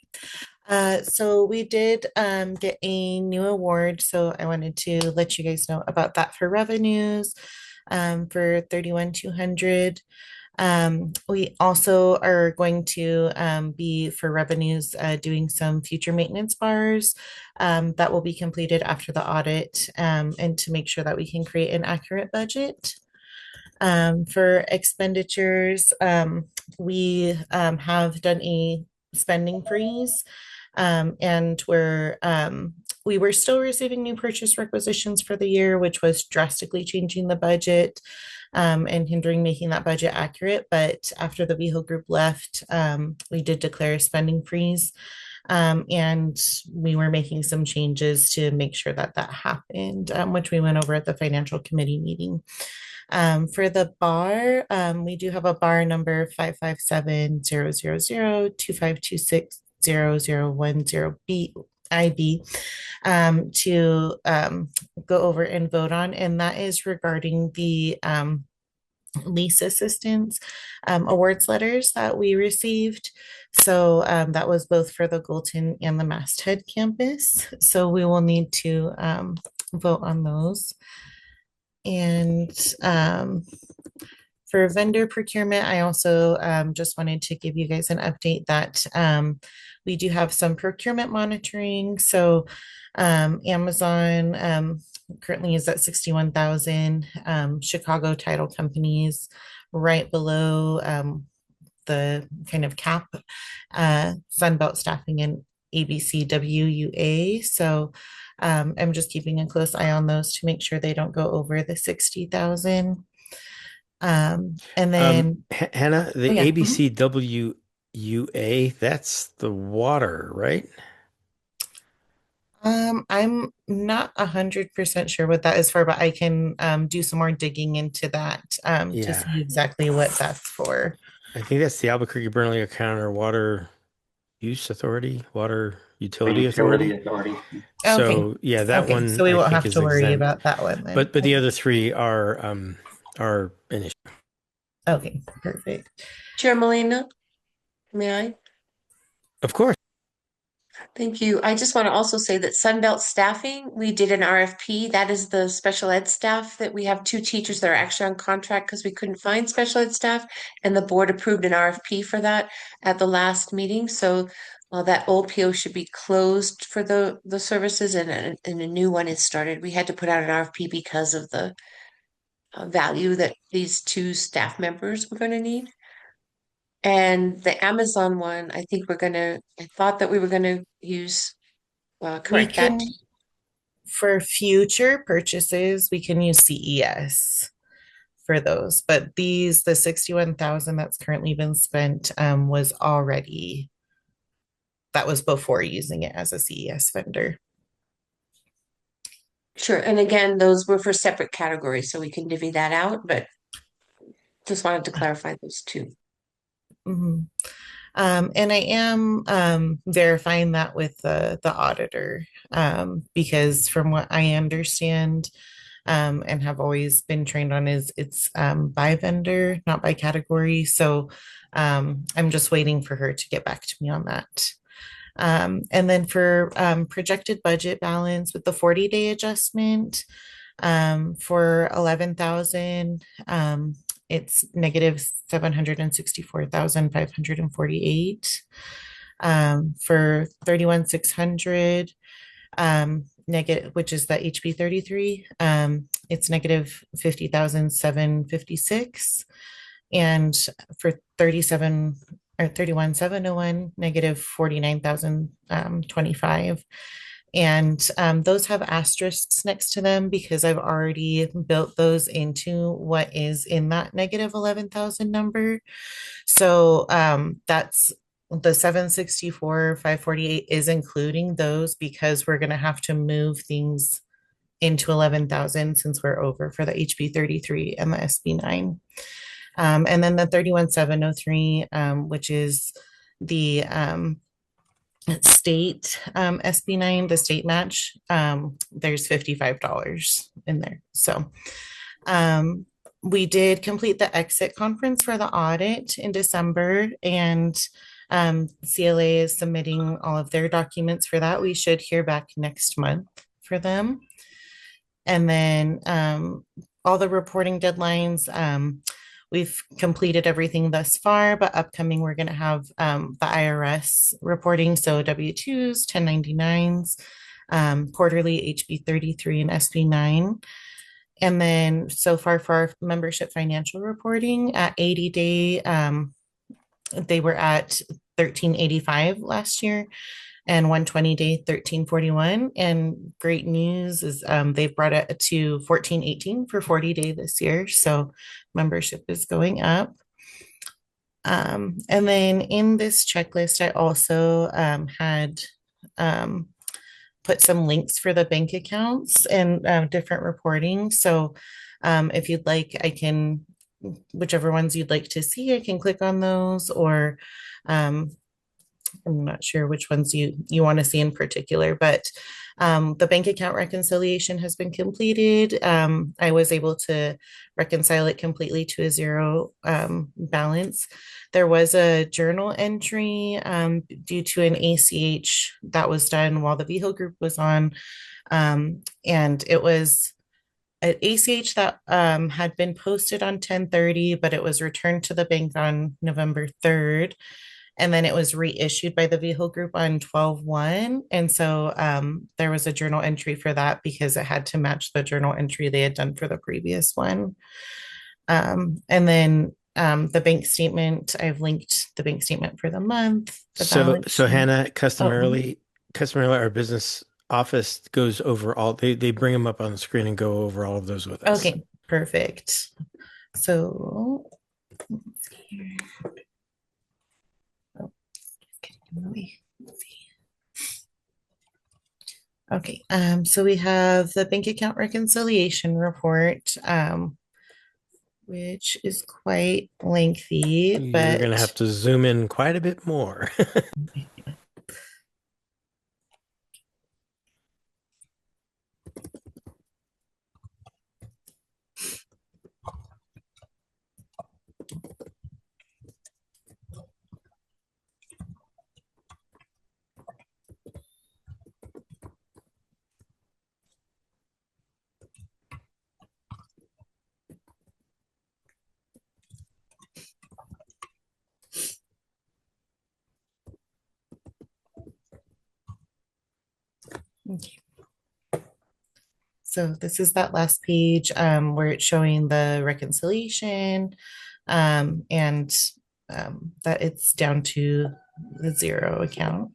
Speaker 10: So we did get a new award. So I wanted to let you guys know about that for revenues for 31,200. We also are going to be for revenues doing some future maintenance bars that will be completed after the audit and to make sure that we can create an accurate budget. For expenditures, we have done a spending freeze And we were still receiving new purchase requisitions for the year, which was drastically changing the budget and hindering making that budget accurate. But after the WeHo group left, we did declare a spending freeze. And we were making some changes to make sure that that happened, which we went over at the financial committee meeting. For the bar, we do have a bar number 557-000-2526-0010B IB to go over and vote on, and that is regarding the lease assistance awards letters that we received. So that was both for the Goulton and the Masthead campus. So we will need to vote on those. And for vendor procurement, I also just wanted to give you guys an update that we do have some procurement monitoring. So Amazon currently is at 61,000. Chicago title companies right below the kind of cap, Sunbelt Staffing and ABC WUA. So I'm just keeping a close eye on those to make sure they don't go over the 60,000. And then
Speaker 1: Hannah, the
Speaker 10: oh, yeah.
Speaker 1: ABCWUA, that's the water, right?
Speaker 10: I'm not 100% sure what that is for, but I can do some more digging into that to
Speaker 1: Yeah.
Speaker 10: see exactly what that's for.
Speaker 1: I think that's the Albuquerque Bernalillo County Water Use Authority, Water Utility Authority.
Speaker 10: Okay.
Speaker 1: So yeah, that
Speaker 10: Okay,
Speaker 1: one
Speaker 10: so we
Speaker 1: I
Speaker 10: won't
Speaker 1: think
Speaker 10: have
Speaker 1: is
Speaker 10: to worry
Speaker 1: exempt.
Speaker 10: about that one then.
Speaker 1: But the other three are an issue.
Speaker 10: Okay, perfect.
Speaker 11: Chair Molina, may I?
Speaker 1: Of course.
Speaker 11: Thank you. I just want to also say that Sunbelt Staffing, we did an RFP. That is the special ed staff that we have two teachers that are actually on contract because we couldn't find special ed staff, and the board approved an RFP for that at the last meeting. So that old PO should be closed for the services, and a new one is started. We had to put out an RFP because of the value that these two staff members were going to need. And the Amazon one, I thought that we were gonna use,
Speaker 10: We
Speaker 11: correct that.
Speaker 10: can, for future purchases, we can use CES for those. But the 61,000 that's currently been spent that was before using it as a CES vendor.
Speaker 11: Sure, and again, those were for separate categories, so we can divvy that out, but just wanted to clarify those two.
Speaker 10: Mhm. And I am verifying that with the auditor because from what I understand and have always been trained on is it's by vendor, not by category. So I'm just waiting for her to get back to me on that. And then for projected budget balance with the 40-day adjustment for 11,000, it's negative 764,548. For 31,600, negative, which is the HB 33, it's negative 50,756. And for 31,701, negative 49,025. And those have asterisks next to them because I've already built those into what is in that negative 11,000 number. So that's the 764,548 is including those because we're going to have to move things into 11,000 since we're over for the HB 33 and the SB 9. And then the 31,703, which is the state SB9, the state match, there's $55 in there. So we did complete the exit conference for the audit in December, and CLA is submitting all of their documents for that. We should hear back next month for them. And then all the reporting deadlines, we've completed everything thus far, but upcoming, we're going to have the IRS reporting. So W-2s, 1099s, quarterly HB 33 and SB 9. And then so far for our membership financial reporting at 80-day, they were at 1385 last year. and 120-day 1341. And great news is they've brought it to 1418 for 40-day this year. So membership is going up. And then in this checklist, I also had put some links for the bank accounts and different reporting. So if you'd like, I can, whichever ones you'd like to see, I can click on those, or I'm not sure which ones you want to see in particular, but the bank account reconciliation has been completed. I was able to reconcile it completely to a zero balance. There was a journal entry due to an ACH that was done while the vehicle group was on, and it was an ACH that had been posted on 10/30, but it was returned to the bank on November 3rd. And then it was reissued by the vehicle group on 12/1. And so there was a journal entry for that because it had to match the journal entry they had done for the previous one. And then the bank statement, I've linked the bank statement for the month, the balance
Speaker 1: So
Speaker 10: sheet.
Speaker 1: Hannah,
Speaker 10: Oh,
Speaker 1: customarily, our business office goes over all, they bring them up on the screen and go over all of those with us.
Speaker 10: okay, perfect. So let's see here. Oh, getting in the way. Let's see. Okay, so we have the bank account reconciliation report, which is quite lengthy,
Speaker 1: You're going to
Speaker 10: but
Speaker 1: have to zoom in quite a bit more.
Speaker 10: okay. So this is that last page where it's showing the reconciliation and that it's down to the zero account.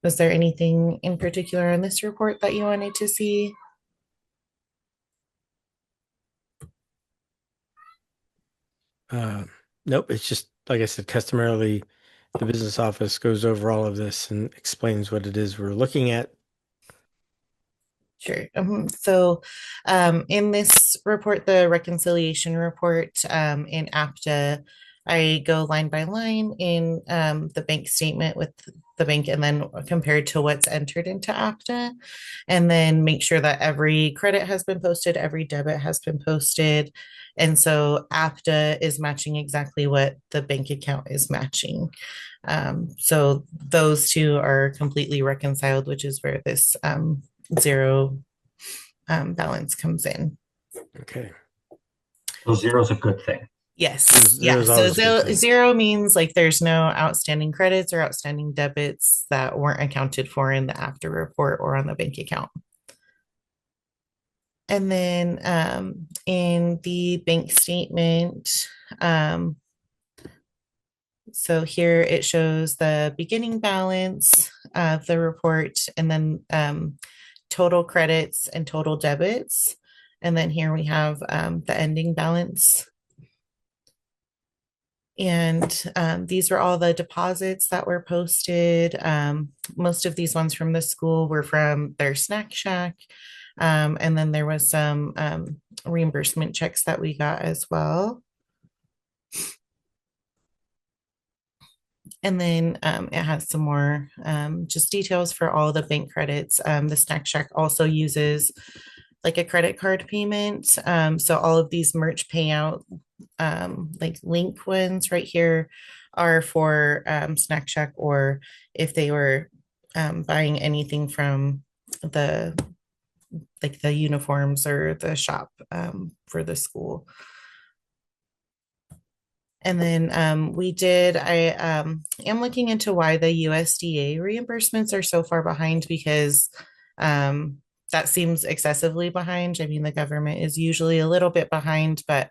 Speaker 10: Was there anything in particular in this report that you wanted to see?
Speaker 1: Nope, it's just, like I said, customarily, the business office goes over all of this and explains what it is we're looking at.
Speaker 10: Sure. So in this report, the reconciliation report in APTA, I go line by line in the bank statement with the bank and then compared to what's entered into APTA, and then make sure that every credit has been posted, every debit has been posted. And so APTA is matching exactly what the bank account is matching. So those two are completely reconciled, which is where this zero balance comes in.
Speaker 1: Okay.
Speaker 5: So zero is a good thing.
Speaker 10: Yes.
Speaker 1: Zero
Speaker 10: Yeah.
Speaker 1: is
Speaker 10: So
Speaker 1: always a good thing.
Speaker 10: zero means like there's no outstanding credits or outstanding debits that weren't accounted for in the after report or on the bank account. And then in the bank statement, so here it shows the beginning balance of the report and then total credits and total debits. And then here we have the ending balance. And these were all the deposits that were posted. Most of these ones from the school were from their snack shack. And then there was some reimbursement checks that we got as well. And then it has some more just details for all the bank credits. The snack shack also uses like a credit card payment. So all of these merch payout, like link ones right here, are for Snack Shack, or if they were buying anything from the like the uniforms or the shop for the school. And then I am looking into why the USDA reimbursements are so far behind because that seems excessively behind. I mean, the government is usually a little bit behind, but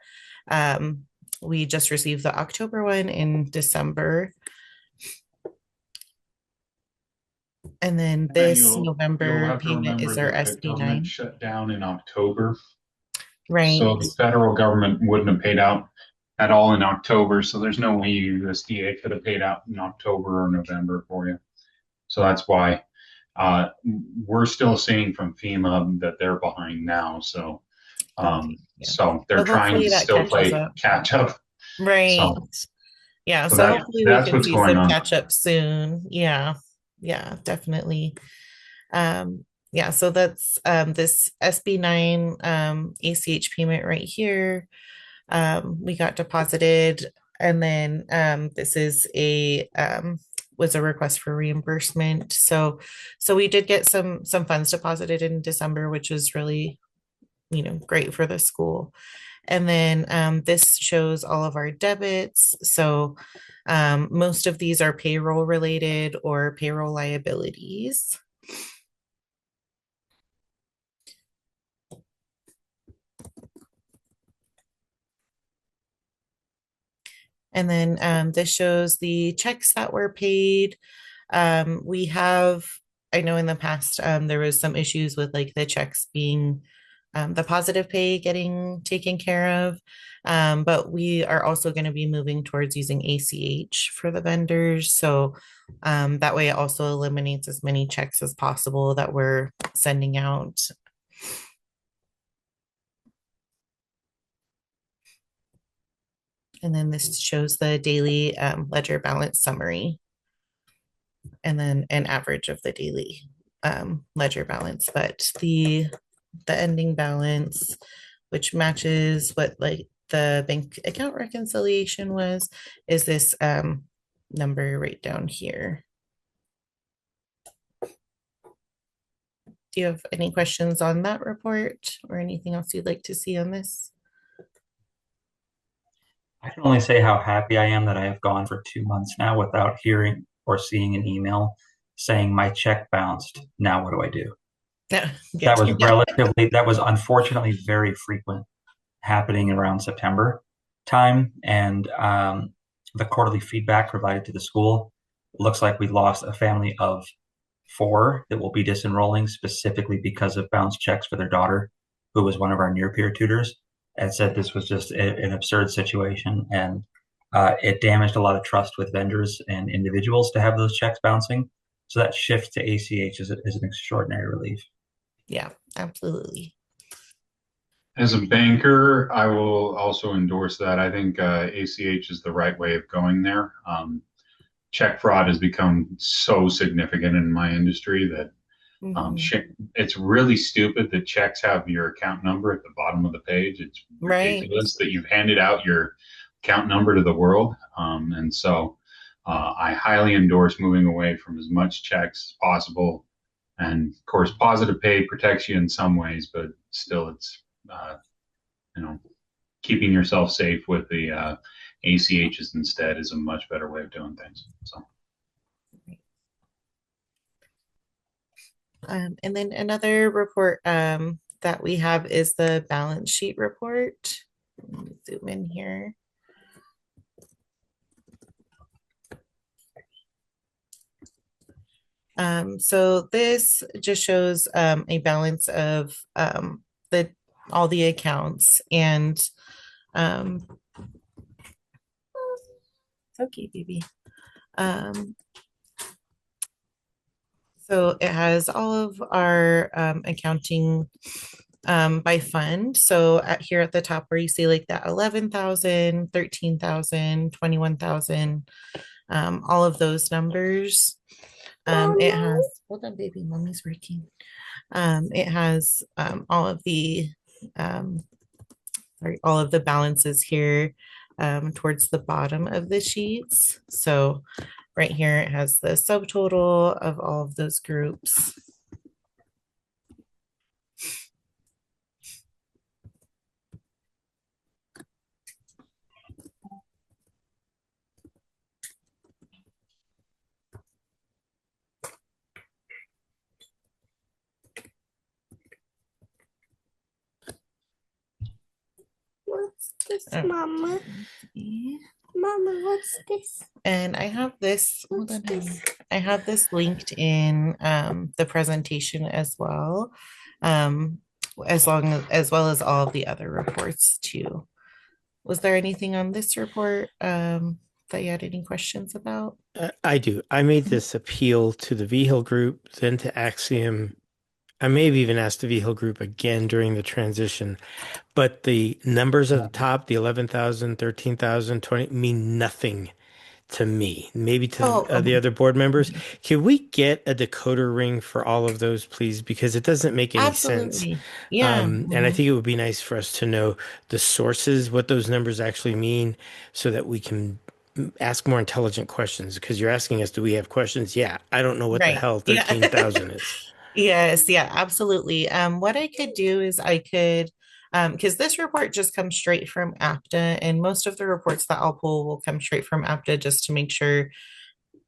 Speaker 10: we just received the October one in December. And then this
Speaker 4: You'll
Speaker 10: November
Speaker 4: have to
Speaker 10: payment
Speaker 4: remember
Speaker 10: is our
Speaker 4: that the government
Speaker 10: SB9.
Speaker 4: shut down in October.
Speaker 10: Right.
Speaker 4: So the federal government wouldn't have paid out at all in October. So there's no way USDA could have paid out in October or November for you. So that's why we're still seeing from FEMA that they're behind now. So
Speaker 10: Okay. Yeah.
Speaker 4: so they're
Speaker 10: So
Speaker 4: trying
Speaker 10: hopefully
Speaker 4: to
Speaker 10: that
Speaker 4: still
Speaker 10: catches
Speaker 4: play
Speaker 10: up.
Speaker 4: catch up.
Speaker 10: Right.
Speaker 4: So
Speaker 10: Yeah.
Speaker 4: so
Speaker 10: So
Speaker 4: that
Speaker 10: hopefully we
Speaker 4: that's
Speaker 10: can
Speaker 4: what's
Speaker 10: see
Speaker 4: going
Speaker 10: some
Speaker 4: on.
Speaker 10: catch up soon. Yeah. Yeah, definitely. Yeah, so that's this SB9 ACH payment right here. We got deposited, and then this is a was a request for reimbursement. So we did get some funds deposited in December, which was really, great for the school. And then this shows all of our debits. So most of these are payroll related or payroll liabilities. And then this shows the checks that were paid. We have, I know in the past, there was some issues with like the checks being the positive pay getting taken care of. But we are also going to be moving towards using ACH for the vendors. So that way it also eliminates as many checks as possible that we're sending out. And then this shows the daily ledger balance summary, and then an average of the daily ledger balance. But the ending balance, which matches what like the bank account reconciliation was, is this number right down here. Do you have any questions on that report or anything else you'd like to see on this?
Speaker 5: I can only say how happy I am that I have gone for 2 months now without hearing or seeing an email saying my check bounced. Now what do I do?
Speaker 10: Yeah,
Speaker 5: That was
Speaker 10: yeah.
Speaker 5: that was unfortunately very frequent happening around September time. And the quarterly feedback provided to the school looks like we lost a family of 4 that will be disenrolling specifically because of bounce checks for their daughter, who was one of our near peer tutors, and said this was just an absurd situation. And it damaged a lot of trust with vendors and individuals to have those checks bouncing. So that shift to ACH is an extraordinary relief.
Speaker 10: Yeah, absolutely.
Speaker 4: As a banker, I will also endorse that. I think ACH is the right way of going there. Check fraud has become so significant in my industry that it's really stupid that checks have your account number at the bottom of the page. It's ridiculous that you've handed out your account number to the world. And so I highly endorse moving away from as much checks as possible. And of course, positive pay protects you in some ways, but still it's, keeping yourself safe with the ACHs instead is a much better way of doing things. So.
Speaker 10: And then another report that we have is the balance sheet report. Let me zoom in here. So this just shows a balance of all the accounts, and okay, baby. So it has all of our accounting by fund. So here at the top where you see like that 11,000, 13,000, 21,000, all of those numbers. It has, hold on, baby, mommy's working. It has all of the all of the balances here towards the bottom of the sheets. So right here, it has the subtotal of all of those groups.
Speaker 9: this,
Speaker 10: Oh,
Speaker 9: Mama?
Speaker 10: let's see.
Speaker 9: Mama, what's this?
Speaker 10: And I have this, hold
Speaker 9: What's
Speaker 10: on, honey.
Speaker 9: this?
Speaker 10: I have this linked in the presentation as well. Um, as well as all of the other reports too. Was there anything on this report that you had any questions about?
Speaker 1: I do. I made this appeal to the VHIL group, then to Axiom. I may have even asked the VHIL group again during the transition, but the numbers at the top, the 11,000, 13,000, 20, mean nothing to me, maybe to
Speaker 10: Oh,
Speaker 1: the other board members. Can we get a decoder ring for all of those, please? Because it doesn't make any sense.
Speaker 10: absolutely. Yeah.
Speaker 1: And I think it would be nice for us to know the sources, what those numbers actually mean, so that we can ask more intelligent questions. Because you're asking us, do we have questions? Yeah, I don't know what the
Speaker 10: Right.
Speaker 1: hell
Speaker 10: Yeah.
Speaker 1: 13,000 is.
Speaker 10: Yes, yeah, absolutely. What I could do is I could, because this report just comes straight from APTA, and most of the reports that I'll pull will come straight from APTA just to make sure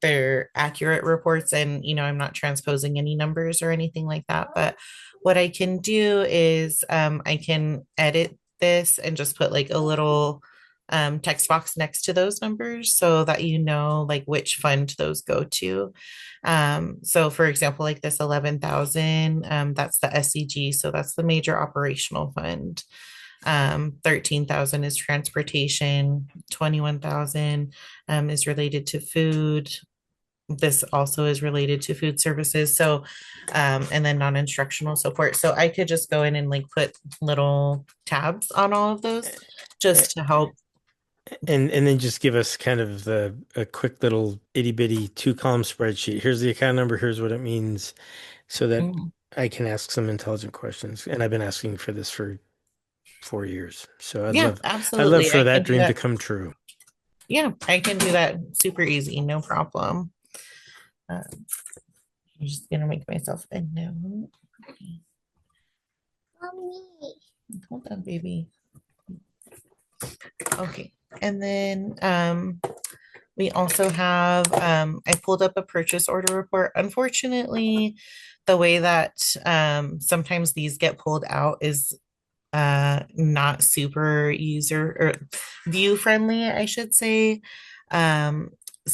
Speaker 10: they're accurate reports and I'm not transposing any numbers or anything like that. But what I can do is I can edit this and just put like a little text box next to those numbers so that like which fund those go to. So for example, like this 11,000, that's the SCG, so that's the major operational fund. 13,000 is transportation, 21,000 is related to food. This also is related to food services. So, and then non-instructional support. So I could just go in and like put little tabs on all of those just to help.
Speaker 1: And then just give us kind of a quick little itty bitty 2-column spreadsheet. Here's the account number, here's what it means, so that
Speaker 10: Mhm.
Speaker 1: I can ask some intelligent questions. And I've been asking for this for 4 years. So
Speaker 10: Yeah,
Speaker 1: I'd love
Speaker 10: absolutely.
Speaker 1: for
Speaker 10: I
Speaker 1: that
Speaker 10: can do
Speaker 1: dream to
Speaker 10: that.
Speaker 1: come true.
Speaker 10: Yeah, I can do that super easy, no problem. I'm just gonna make myself a note.
Speaker 9: Mommy.
Speaker 10: Hold on, baby. Okay. And then we also have I pulled up a purchase order report. Unfortunately, the way that sometimes these get pulled out is not super user or view friendly, I should say. Um,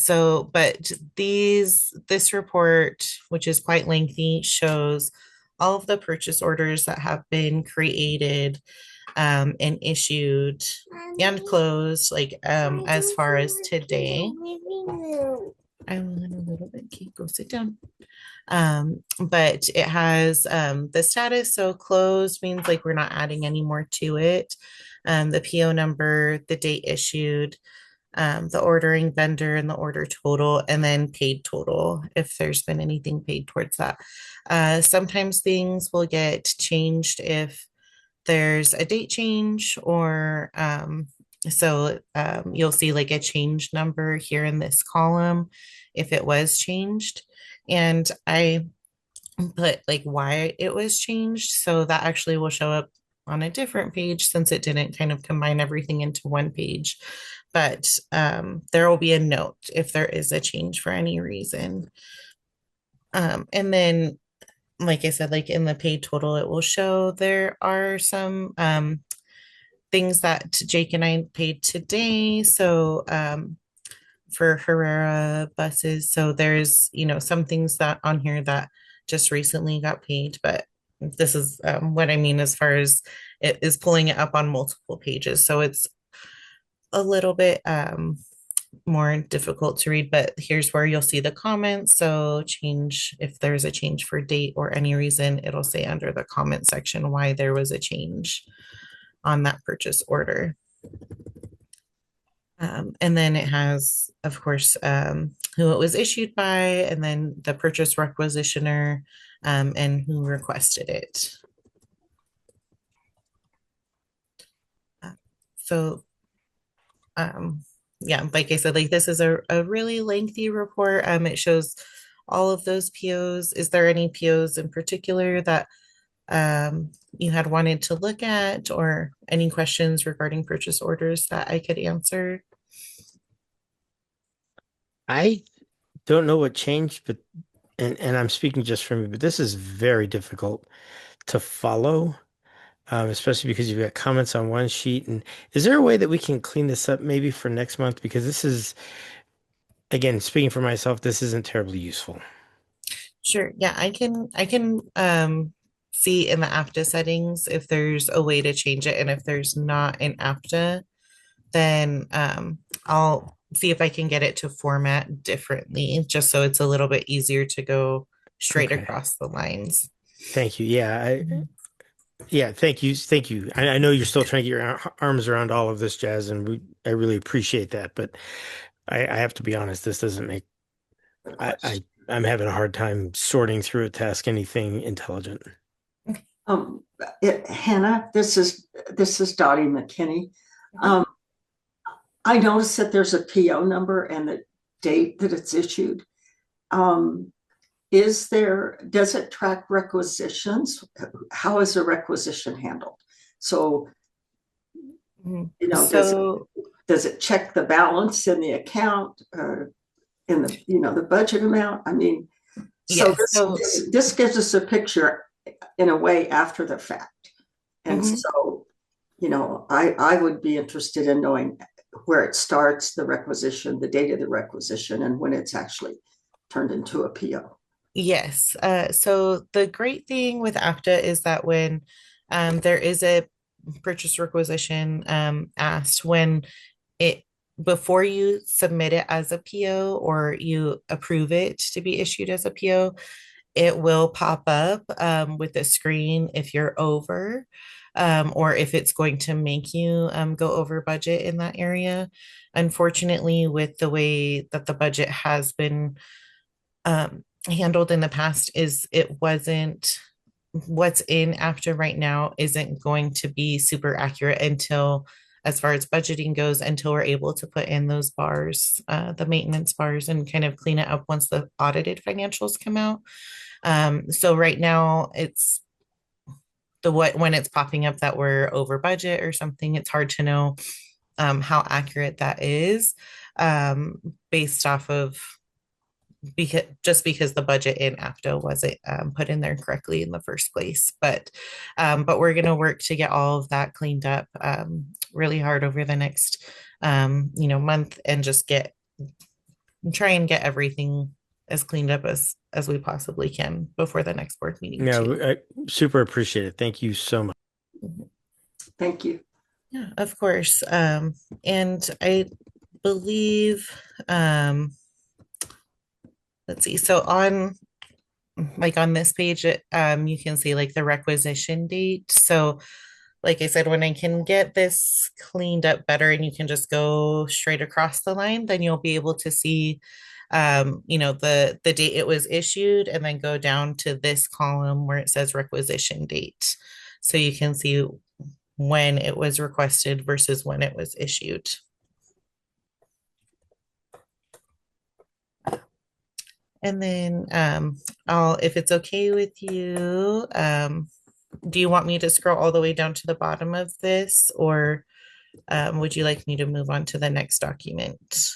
Speaker 10: but this report, which is quite lengthy, shows all of the purchase orders that have been created and issued and closed, like as far as today. I will in a little bit. Okay, go sit down. But it has the status. So closed means like we're not adding any more to it. The PO number, the date issued, the ordering vendor and the order total, and then paid total if there's been anything paid towards that. Sometimes things will get changed if there's a date change or you'll see like a change number here in this column if it was changed. And I put like why it was changed. So that actually will show up on a different page since it didn't kind of combine everything into one page. But there will be a note if there is a change for any reason. And then, like I said, like in the paid total, it will show there are some things that Jake and I paid today. So for Herrera buses. So there's, some things that on here that just recently got paid, but this is what I mean as far as it is pulling it up on multiple pages. So it's a little bit more difficult to read, but here's where you'll see the comments. So change, if there's a change for date or any reason, it'll say under the comment section why there was a change on that purchase order. And then it has, of course, who it was issued by, and then the purchase requisitioner, and who requested it. So, yeah, like I said, like this is a really lengthy report. It shows all of those POs. Is there any POs in particular that you had wanted to look at, or any questions regarding purchase orders that I could answer?
Speaker 1: I don't know what changed, but and I'm speaking just for me, but this is very difficult to follow. especially because you've got comments on one sheet. And is there a way that we can clean this up maybe for next month? Because this is, again, speaking for myself, this isn't terribly useful.
Speaker 10: Sure. Yeah, I can see in the APTA settings if there's a way to change it. And if there's not an APTA, then I'll see if I can get it to format differently, just so it's a little bit easier to go straight
Speaker 1: Okay.
Speaker 10: across the lines.
Speaker 1: Thank you.
Speaker 10: Mhm.
Speaker 1: Yeah, thank you. Thank you. I know you're still trying to get your arms around all of this, Jazz, and I really appreciate that. But I have to be honest, this doesn't make I'm having a hard time sorting through it to ask anything intelligent.
Speaker 2: Um, Hannah, this is Dottie McKinney. Um, I noticed that there's a PO number and the date that it's issued. Um, does it track requisitions? How is a requisition handled? So,
Speaker 10: Mhm.
Speaker 2: does
Speaker 10: So
Speaker 2: it check the balance in the account, in the budget amount? I mean, so
Speaker 10: yes, so
Speaker 2: this gives us a picture in a way after the fact. And
Speaker 10: mhm.
Speaker 2: so, I would be interested in knowing where it starts, the requisition, the date of the requisition, and when it's actually turned into a PO.
Speaker 10: Yes. So the great thing with APTA is that when there is a purchase requisition asked, when it before you submit it as a PO or you approve it to be issued as a PO, it will pop up with a screen if you're over, or if it's going to make you go over budget in that area. Unfortunately, with the way that the budget has been handled in the past, is it wasn't what's in after right now isn't going to be super accurate until, as far as budgeting goes, until we're able to put in those bars, the maintenance bars, and kind of clean it up once the audited financials come out. So right now it's the what when it's popping up that we're over budget or something, it's hard to know how accurate that is, um, based off of because the budget in APTA wasn't put in there correctly in the first place. But we're going to work to get all of that cleaned up really hard over the next month, and just try and get everything as cleaned up as we possibly can before the next board meeting
Speaker 1: Yeah,
Speaker 10: too.
Speaker 1: I super appreciate it. Thank you so much.
Speaker 2: Thank you.
Speaker 10: Yeah, of course. And I believe, let's see, so on this page, you can see like the requisition date. So like I said, when I can get this cleaned up better and you can just go straight across the line, then you'll be able to see, the date it was issued, and then go down to this column where it says requisition date. So you can see when it was requested versus when it was issued. And then if it's okay with you, do you want me to scroll all the way down to the bottom of this, or would you like me to move on to the next document?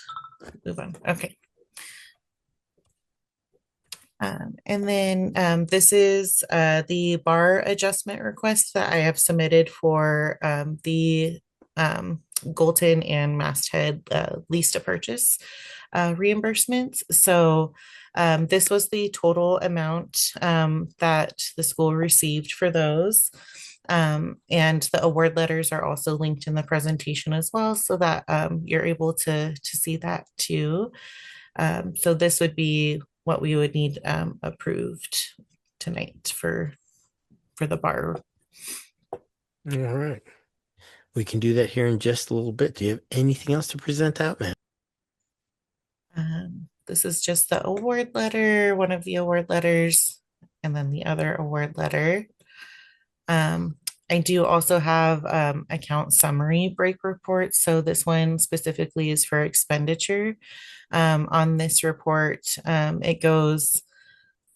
Speaker 10: Move on. Okay. And then this is the bar adjustment request that I have submitted for the Golden and Masthead lease to purchase reimbursements. So this was the total amount that the school received for those. And the award letters are also linked in the presentation as well, so that you're able to see that too. So this would be what we would need approved tonight for the bar.
Speaker 1: All right. We can do that here in just a little bit. Do you have anything else to present out, man?
Speaker 10: This is just the award letter, one of the award letters, and then the other award letter. I do also have account summary break reports. So this one specifically is for expenditure. On this report, it goes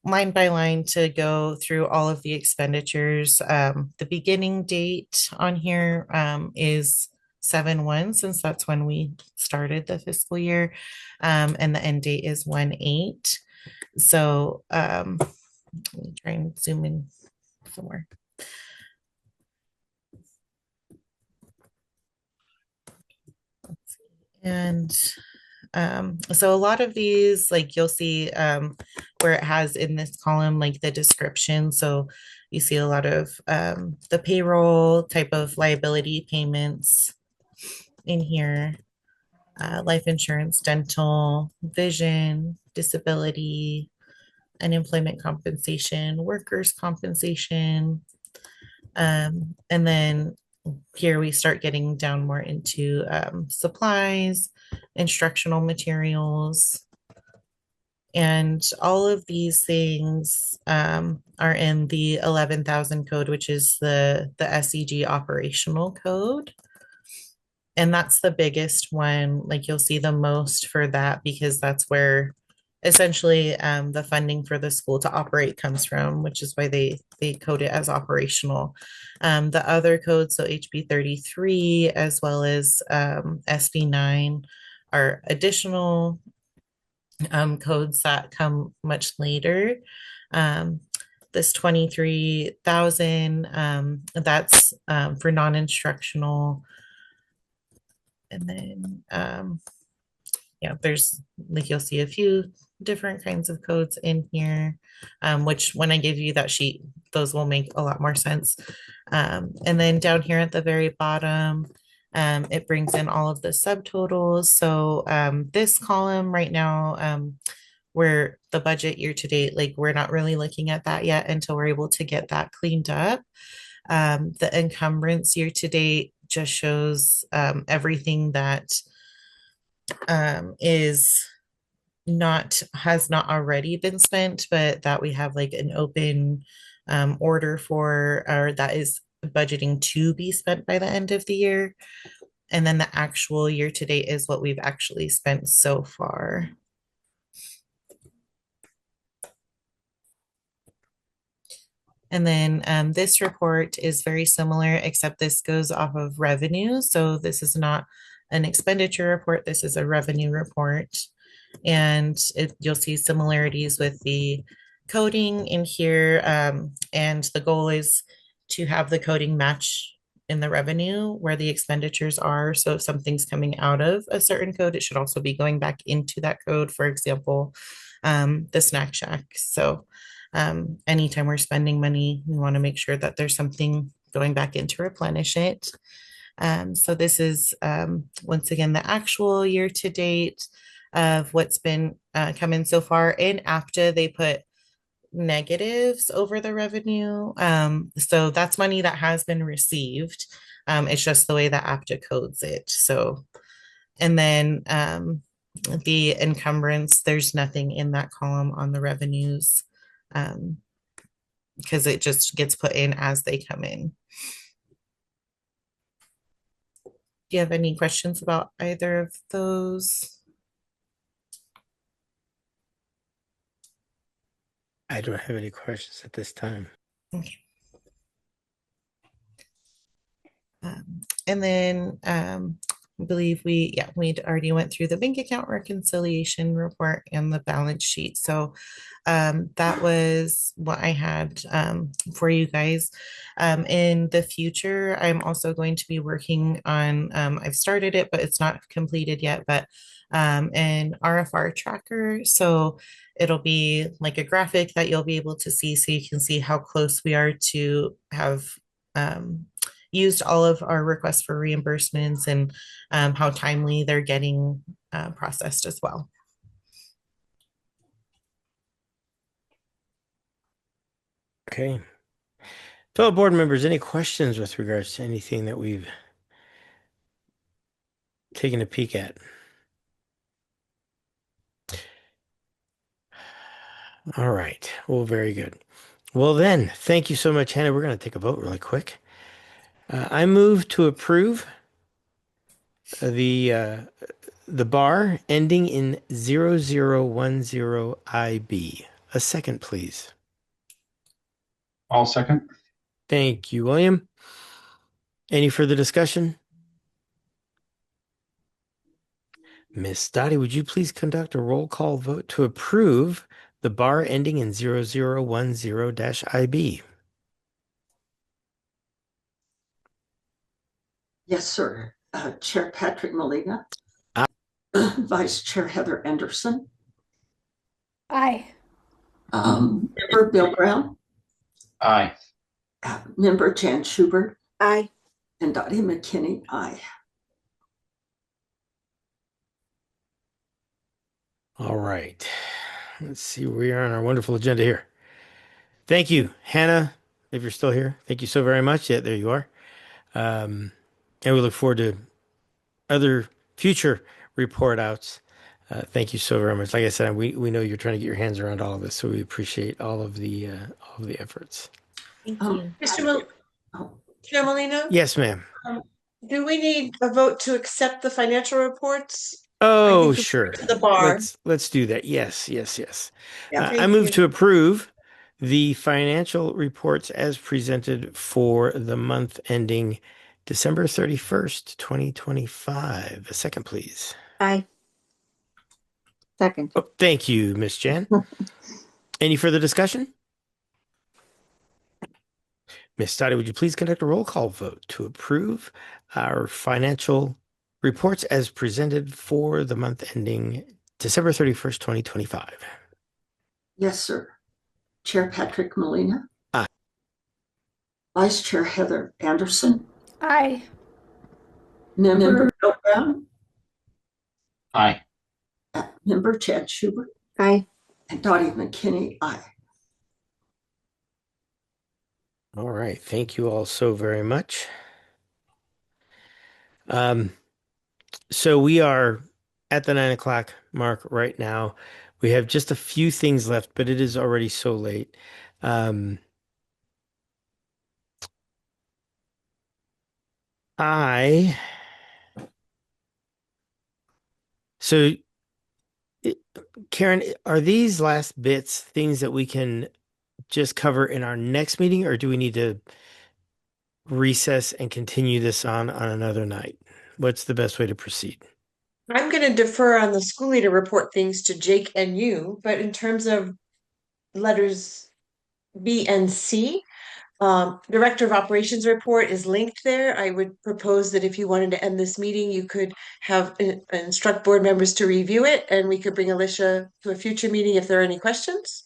Speaker 10: line by line to go through all of the expenditures. The beginning date on here is 7/1, since that's when we started the fiscal year, and the end date is 1/8. So let me try and zoom in somewhere. And so a lot of these, like you'll see where it has in this column, like the description. So you see a lot of the payroll type of liability payments in here, life insurance, dental, vision, disability, unemployment compensation, workers' compensation. And then here we start getting down more into supplies, instructional materials, and all of these things are in the 11,000 code, which is the SEG operational code. And that's the biggest one. Like you'll see the most for that because that's where essentially the funding for the school to operate comes from, which is why they code it as operational. The other codes, so HB 33 as well as SB 9, are additional codes that come much later. Um, this 23,000, that's for non-instructional. And then, yeah, there's like you'll see a few different kinds of codes in here, which when I give you that sheet, those will make a lot more sense. And then down here at the very bottom, it brings in all of the subtotals. So this column right now, where the budget year to date, like we're not really looking at that yet until we're able to get that cleaned up. The encumbrance year to date just shows everything that is not has not already been spent, but that we have like an open order for, or that is budgeting to be spent by the end of the year. And then the actual year to date is what we've actually spent so far. And then this report is very similar, except this goes off of revenue. So this is not an expenditure report. This is a revenue report. And you'll see similarities with the coding in here. And the goal is to have the coding match in the revenue where the expenditures are. So if something's coming out of a certain code, it should also be going back into that code. For example, the snack shack. So anytime we're spending money, we want to make sure that there's something going back in to replenish it. So this is once again the actual year to date of what's been come in so far. In APTA, they put negatives over the revenue. So that's money that has been received. It's just the way that APTA codes it. So, and then the encumbrance, there's nothing in that column on the revenues because it just gets put in as they come in. Do you have any questions about either of those?
Speaker 1: I don't have any questions at this time.
Speaker 10: Okay. And then I believe we'd already went through the bank account reconciliation report and the balance sheet. So that was what I had for you guys. In the future, I'm also going to be working on, I've started it, but it's not completed yet, but an RFR tracker. So it'll be like a graphic that you'll be able to see so you can see how close we are to have used all of our requests for reimbursements and how timely they're getting processed as well.
Speaker 1: Okay. Fellow board members, any questions with regards to anything that we've taken a peek at? All right. Well, very good. Well, then, thank you so much, Hannah. We're going to take a vote really quick. I move to approve the bar ending in 0010IB. A second, please.
Speaker 4: I'll second.
Speaker 1: Thank you, William. Any further discussion? Miss Dottie, would you please conduct a roll call vote to approve the bar ending in 0010-IB?
Speaker 2: Yes, sir. Chair Patrick Molina. Vice Chair Heather Anderson,
Speaker 9: Aye.
Speaker 2: Member Bill Brown,
Speaker 4: Aye.
Speaker 2: Member Jan Schubert,
Speaker 3: Aye.
Speaker 2: and Dottie McKinney, aye.
Speaker 1: All right. Let's see where we are on our wonderful agenda here. Thank you, Hannah, if you're still here. Thank you so very much. Yeah, there you are. And we look forward to other future report outs. Thank you so very much. Like I said, we know you're trying to get your hands around all of this, so we appreciate all of the efforts.
Speaker 10: Thank
Speaker 2: Um,
Speaker 10: you.
Speaker 11: Chair Molina,
Speaker 1: Yes, ma'am.
Speaker 11: do we need a vote to accept the financial reports? I
Speaker 1: Oh,
Speaker 11: think we
Speaker 1: sure.
Speaker 11: went to the bar.
Speaker 1: Let's do that. Yes, yes, yes.
Speaker 2: Yeah.
Speaker 1: I
Speaker 11: Thank
Speaker 1: move
Speaker 11: you.
Speaker 1: to approve the financial reports as presented for the month ending December 31st, 2025. A second, please.
Speaker 3: Aye. Second.
Speaker 1: Oh, thank you, Miss Jan. Any further discussion? Miss Dottie, would you please conduct a roll call vote to approve our financial reports as presented for the month ending December 31st, 2025?
Speaker 2: Yes, sir. Chair Patrick Molina.
Speaker 1: Aye.
Speaker 2: Vice Chair Heather Anderson.
Speaker 9: Aye.
Speaker 2: Member Bill Brown.
Speaker 4: Aye.
Speaker 2: Member Chad Schubert.
Speaker 3: Aye.
Speaker 2: And Dottie McKinney, aye.
Speaker 1: All right. Thank you all so very much. So we are at the 9 o'clock mark right now. We have just a few things left, but it is already so late. Um, I so Karen, are these last bits things that we can just cover in our next meeting, or do we need to recess and continue this on another night? What's the best way to proceed?
Speaker 11: I'm going to defer on the school leader report things to Jake and you, but in terms of letters B and C, Director of Operations report is linked there. I would propose that if you wanted to end this meeting, you could have instruct board members to review it, and we could bring Alicia to a future meeting if there are any questions.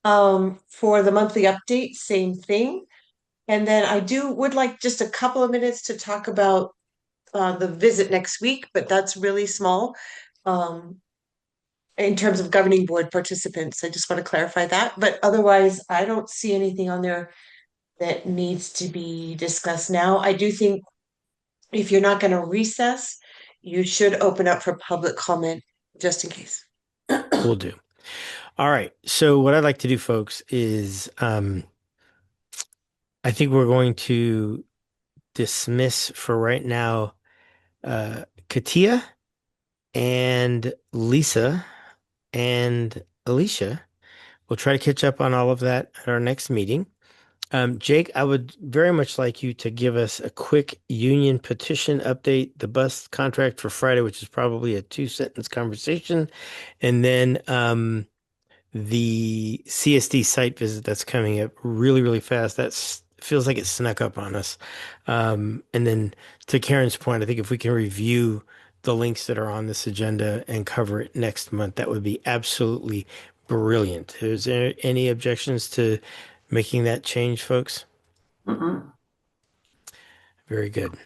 Speaker 11: For the monthly update, same thing. And then I would like just a couple of minutes to talk about the visit next week, but that's really small. In terms of governing board participants, I just want to clarify that. But otherwise, I don't see anything on there that needs to be discussed now. I do think if you're not going to recess, you should open up for public comment just in case.
Speaker 1: We'll do. All right. So what I'd like to do, folks, is I think we're going to dismiss for right now Katia and Lisa and Alicia. We'll try to catch up on all of that at our next meeting. Jake, I would very much like you to give us a quick union petition update, the bus contract for Friday, which is probably a 2 sentence conversation, and then the CSD site visit that's coming up really, really fast. That's feels like it snuck up on us. And then to Karen's point, I think if we can review the links that are on this agenda and cover it next month, that would be absolutely brilliant. Is there any objections to making that change, folks?
Speaker 2: Mm-mm.
Speaker 1: Very good.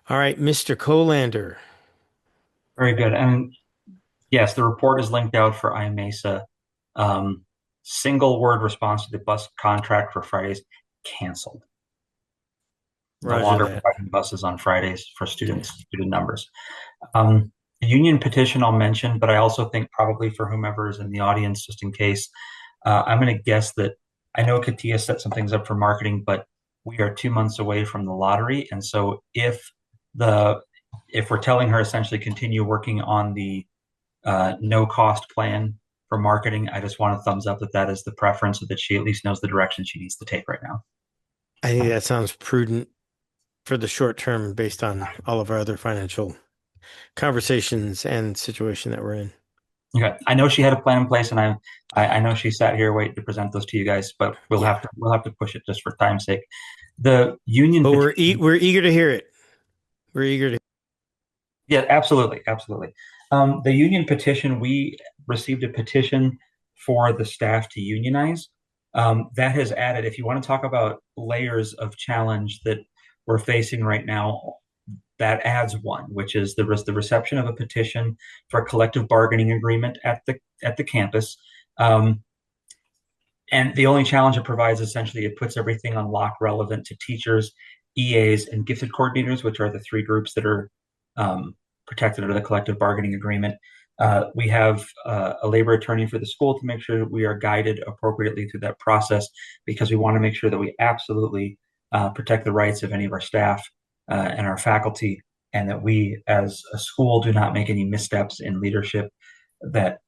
Speaker 1: All right, Mr. Colander.
Speaker 5: Very good. And yes, the report is linked out for IMESA. Single word response to the bus contract for Fridays canceled. No
Speaker 1: Roger
Speaker 5: longer
Speaker 1: that.
Speaker 5: providing buses on Fridays for student numbers. The union petition I'll mention, but I also think probably for whomever is in the audience, just in case, I'm going to guess that I know Katia set some things up for marketing, but we are 2 months away from the lottery. And so if we're telling her essentially continue working on the no cost plan for marketing, I just want a thumbs up that is the preference, so that she at least knows the direction she needs to take right now.
Speaker 1: I think that sounds prudent for the short term based on all of our other financial conversations and situation that we're in.
Speaker 5: Okay, I know she had a plan in place, and I know she sat here waiting to present those to you guys, but we'll have to push it just for time's sake. The union,
Speaker 1: but we're eager to hear it. We're eager to.
Speaker 5: Yeah, absolutely. The union petition, we received a petition for the staff to unionize. That has added, if you want to talk about layers of challenge that we're facing right now, that adds one, which is the reception of a petition for a collective bargaining agreement at the campus. And the only challenge it provides, essentially, it puts everything on lock relevant to teachers, EAs, and gifted coordinators, which are the three groups that are protected under the collective bargaining agreement. We have a labor attorney for the school to make sure that we are guided appropriately through that process, because we want to make sure that we absolutely protect the rights of any of our staff and our faculty, and that we as a school do not make any missteps in leadership that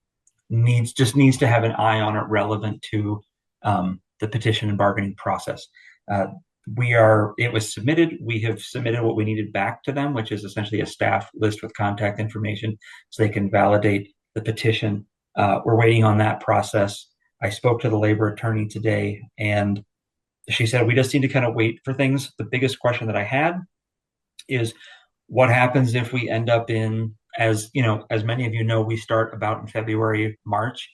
Speaker 5: needs to have an eye on it relevant to the petition and bargaining process. It was submitted. We have submitted what we needed back to them, which is essentially a staff list with contact information so they can validate the petition. We're waiting on that process. I spoke to the labor attorney today, and she said we just need to kind of wait for things. The biggest question that I had is what happens if we end up in, as you know, as many of you know, we start about in February, March,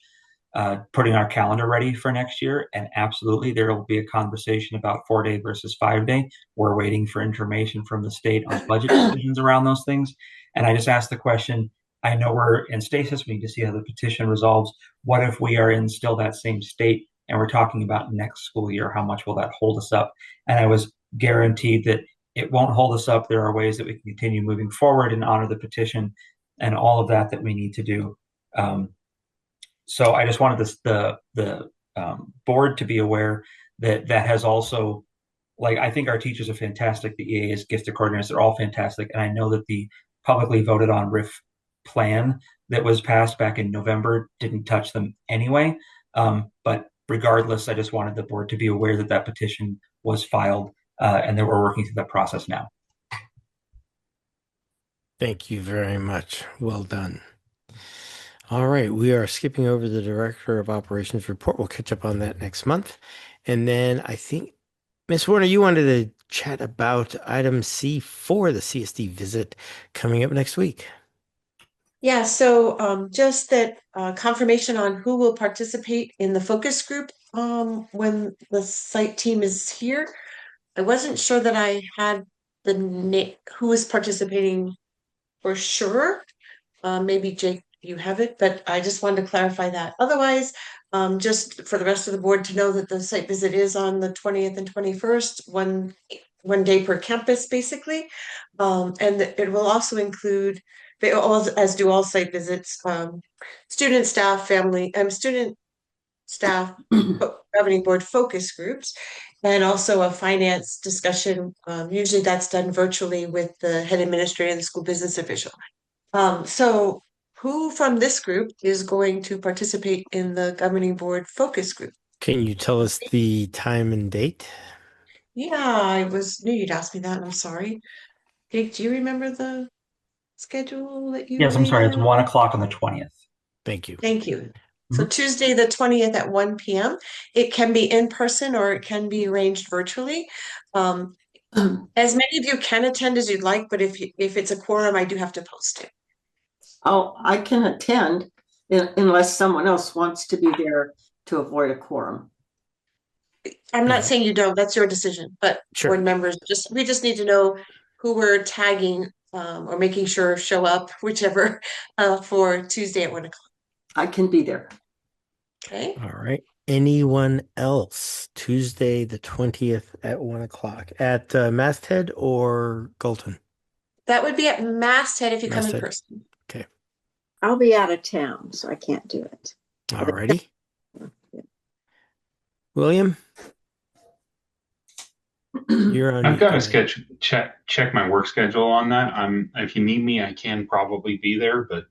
Speaker 5: putting our calendar ready for next year. And absolutely, there will be a conversation about 4-day versus 5-day. We're waiting for information from the state on budget decisions around those things. And I just asked the question, I know we're in stasis. We need to see how the petition resolves. What if we are in still that same state and we're talking about next school year? How much will that hold us up? And I was guaranteed that it won't hold us up. There are ways that we can continue moving forward and honor the petition and all of that we need to do. So I just wanted the board to be aware that has also, like, I think our teachers are fantastic. The EAs, gifted coordinators, they're all fantastic. And I know that the publicly voted on RIF plan that was passed back in November didn't touch them anyway. But regardless, I just wanted the board to be aware that petition was filed and that we're working through that process now.
Speaker 1: Thank you very much. Well done. All right, we are skipping over the Director of Operations report. We'll catch up on that next month. And then I think, Ms. Warner, you wanted to chat about item C4, the CSD visit coming up next week.
Speaker 11: Yeah, so just that confirmation on who will participate in the focus group when the site team is here. I wasn't sure that I had who is participating for sure. Maybe Jake, you have it, but I just wanted to clarify that. Otherwise, just for the rest of the board to know that the site visit is on the 20th and 21st, one day per campus, basically. And it will also include, as do all site visits, student, staff, family, student, staff, governing board focus groups, and also a finance discussion. Usually that's done virtually with the head administrator and the school business official. So who from this group is going to participate in the governing board focus group?
Speaker 1: Can you tell us the time and date?
Speaker 11: Yeah, I knew you'd ask me that, and I'm sorry. Jake, do you remember the schedule that you
Speaker 5: Yes, I'm
Speaker 11: laid
Speaker 5: sorry. It's
Speaker 11: out?
Speaker 5: 1 o'clock on the 20th.
Speaker 1: Thank you.
Speaker 11: Thank you. So Tuesday, the 20th at 1 p.m. It can be in person or it can be arranged virtually. As many of you can attend as you'd like, but if it's a quorum, I do have to post it.
Speaker 2: Oh, I can attend unless someone else wants to be there to avoid a quorum.
Speaker 11: I'm not saying you don't, that's your decision, but
Speaker 1: Sure.
Speaker 11: board members, we just need to know who we're tagging or making sure show up, whichever, for Tuesday at 1 o'clock.
Speaker 2: I can be there.
Speaker 11: Okay.
Speaker 1: All right. Anyone else? Tuesday, the 20th at 1 o'clock at Masthead or Galton?
Speaker 11: That would be at Masthead if you come in
Speaker 1: Masthead.
Speaker 11: person.
Speaker 1: Okay.
Speaker 3: I'll be out of town, so I can't do it.
Speaker 1: All righty. William? You're on.
Speaker 4: I've got to check my work schedule on that. If you need me, I can probably be there, but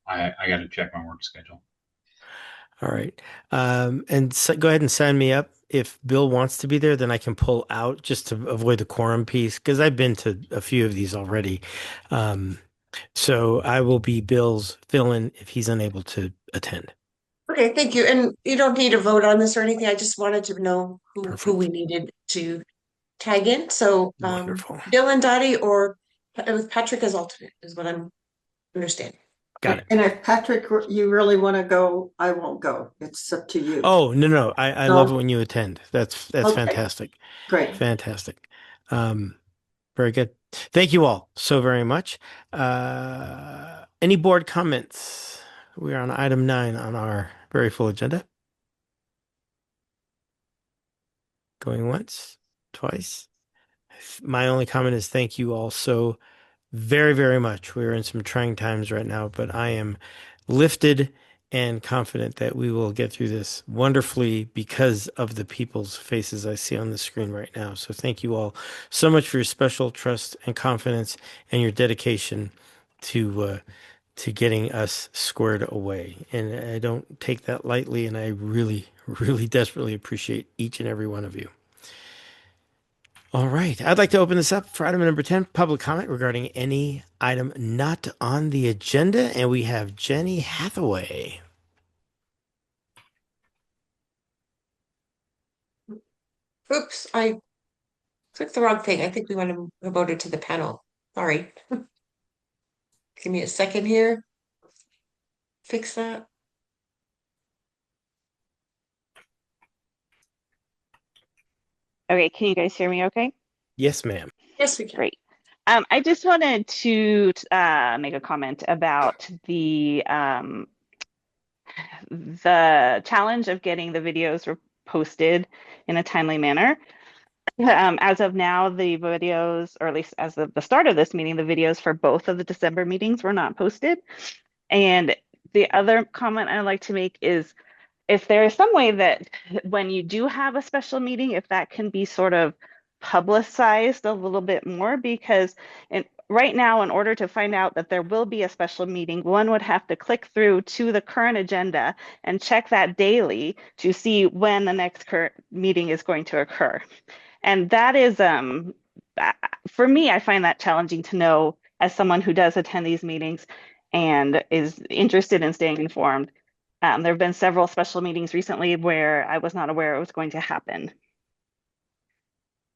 Speaker 4: I got to check my work schedule.
Speaker 1: All right. And so go ahead and sign me up. If Bill wants to be there, then I can pull out just to avoid the quorum piece, because I've been to a few of these already. So I will be Bill's fill-in if he's unable to attend.
Speaker 11: Okay, thank you. And you don't need to vote on this or anything. I just wanted to know who
Speaker 1: Perfect.
Speaker 11: we needed to tag in. So
Speaker 1: Wonderful.
Speaker 11: Bill and Dottie or with Patrick as alternate is what I'm understanding.
Speaker 1: Got it.
Speaker 2: And if Patrick, you really want to go, I won't go. It's up to you.
Speaker 1: Oh, no, no. I love it
Speaker 2: No?
Speaker 1: when you attend. That's
Speaker 2: Okay,
Speaker 1: fantastic.
Speaker 2: great.
Speaker 1: Fantastic. Um, Very good. Thank you all so very much. Any board comments? We are on item 9 on our very full agenda. Going once, twice. My only comment is thank you all so very, very much. We're in some trying times right now, but I am lifted and confident that we will get through this wonderfully because of the people's faces I see on the screen right now. So thank you all so much for your special trust and confidence and your dedication to getting us squared away. And I don't take that lightly, and I really, really desperately appreciate each and every one of you. All right. I'd like to open this up for item number 10, public comment regarding any item not on the agenda. And we have Jenny Hathaway.
Speaker 11: Oops, I clicked the wrong thing. I think we want to promote it to the panel. Sorry. Give me a second here. Fix that.
Speaker 12: Okay, can you guys hear me okay?
Speaker 1: Yes, ma'am.
Speaker 11: Yes, we can.
Speaker 12: Great. I just wanted to make a comment about the challenge of getting the videos posted in a timely manner. As of now, the videos, or at least as of the start of this meeting, the videos for both of the December meetings were not posted. And the other comment I'd like to make is if there is some way that when you do have a special meeting, if that can be sort of publicized a little bit more, because right now, in order to find out that there will be a special meeting, one would have to click through to the current agenda and check that daily to see when the next current meeting is going to occur. And that is, for me, I find that challenging to know as someone who does attend these meetings and is interested in staying informed. There have been several special meetings recently where I was not aware it was going to happen.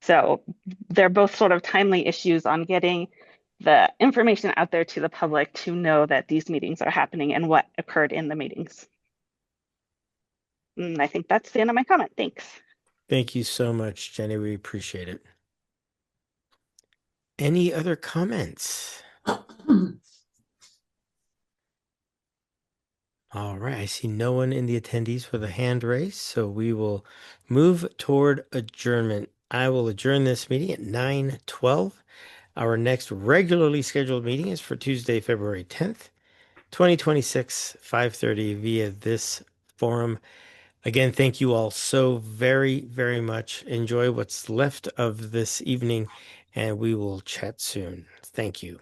Speaker 12: So they're both sort of timely issues on getting the information out there to the public to know that these meetings are happening and what occurred in the meetings. And I think that's the end of my comment. Thanks.
Speaker 1: Thank you so much, Jenny. We appreciate it. Any other comments? All right. I see no one in the attendees with a hand raised, so we will move toward adjournment. I will adjourn this meeting at 9:12. Our next regularly scheduled meeting is for Tuesday, February 10th, 2026, 5:30 via this forum. Again, thank you all so very, very much. Enjoy what's left of this evening, and we will chat soon. Thank you.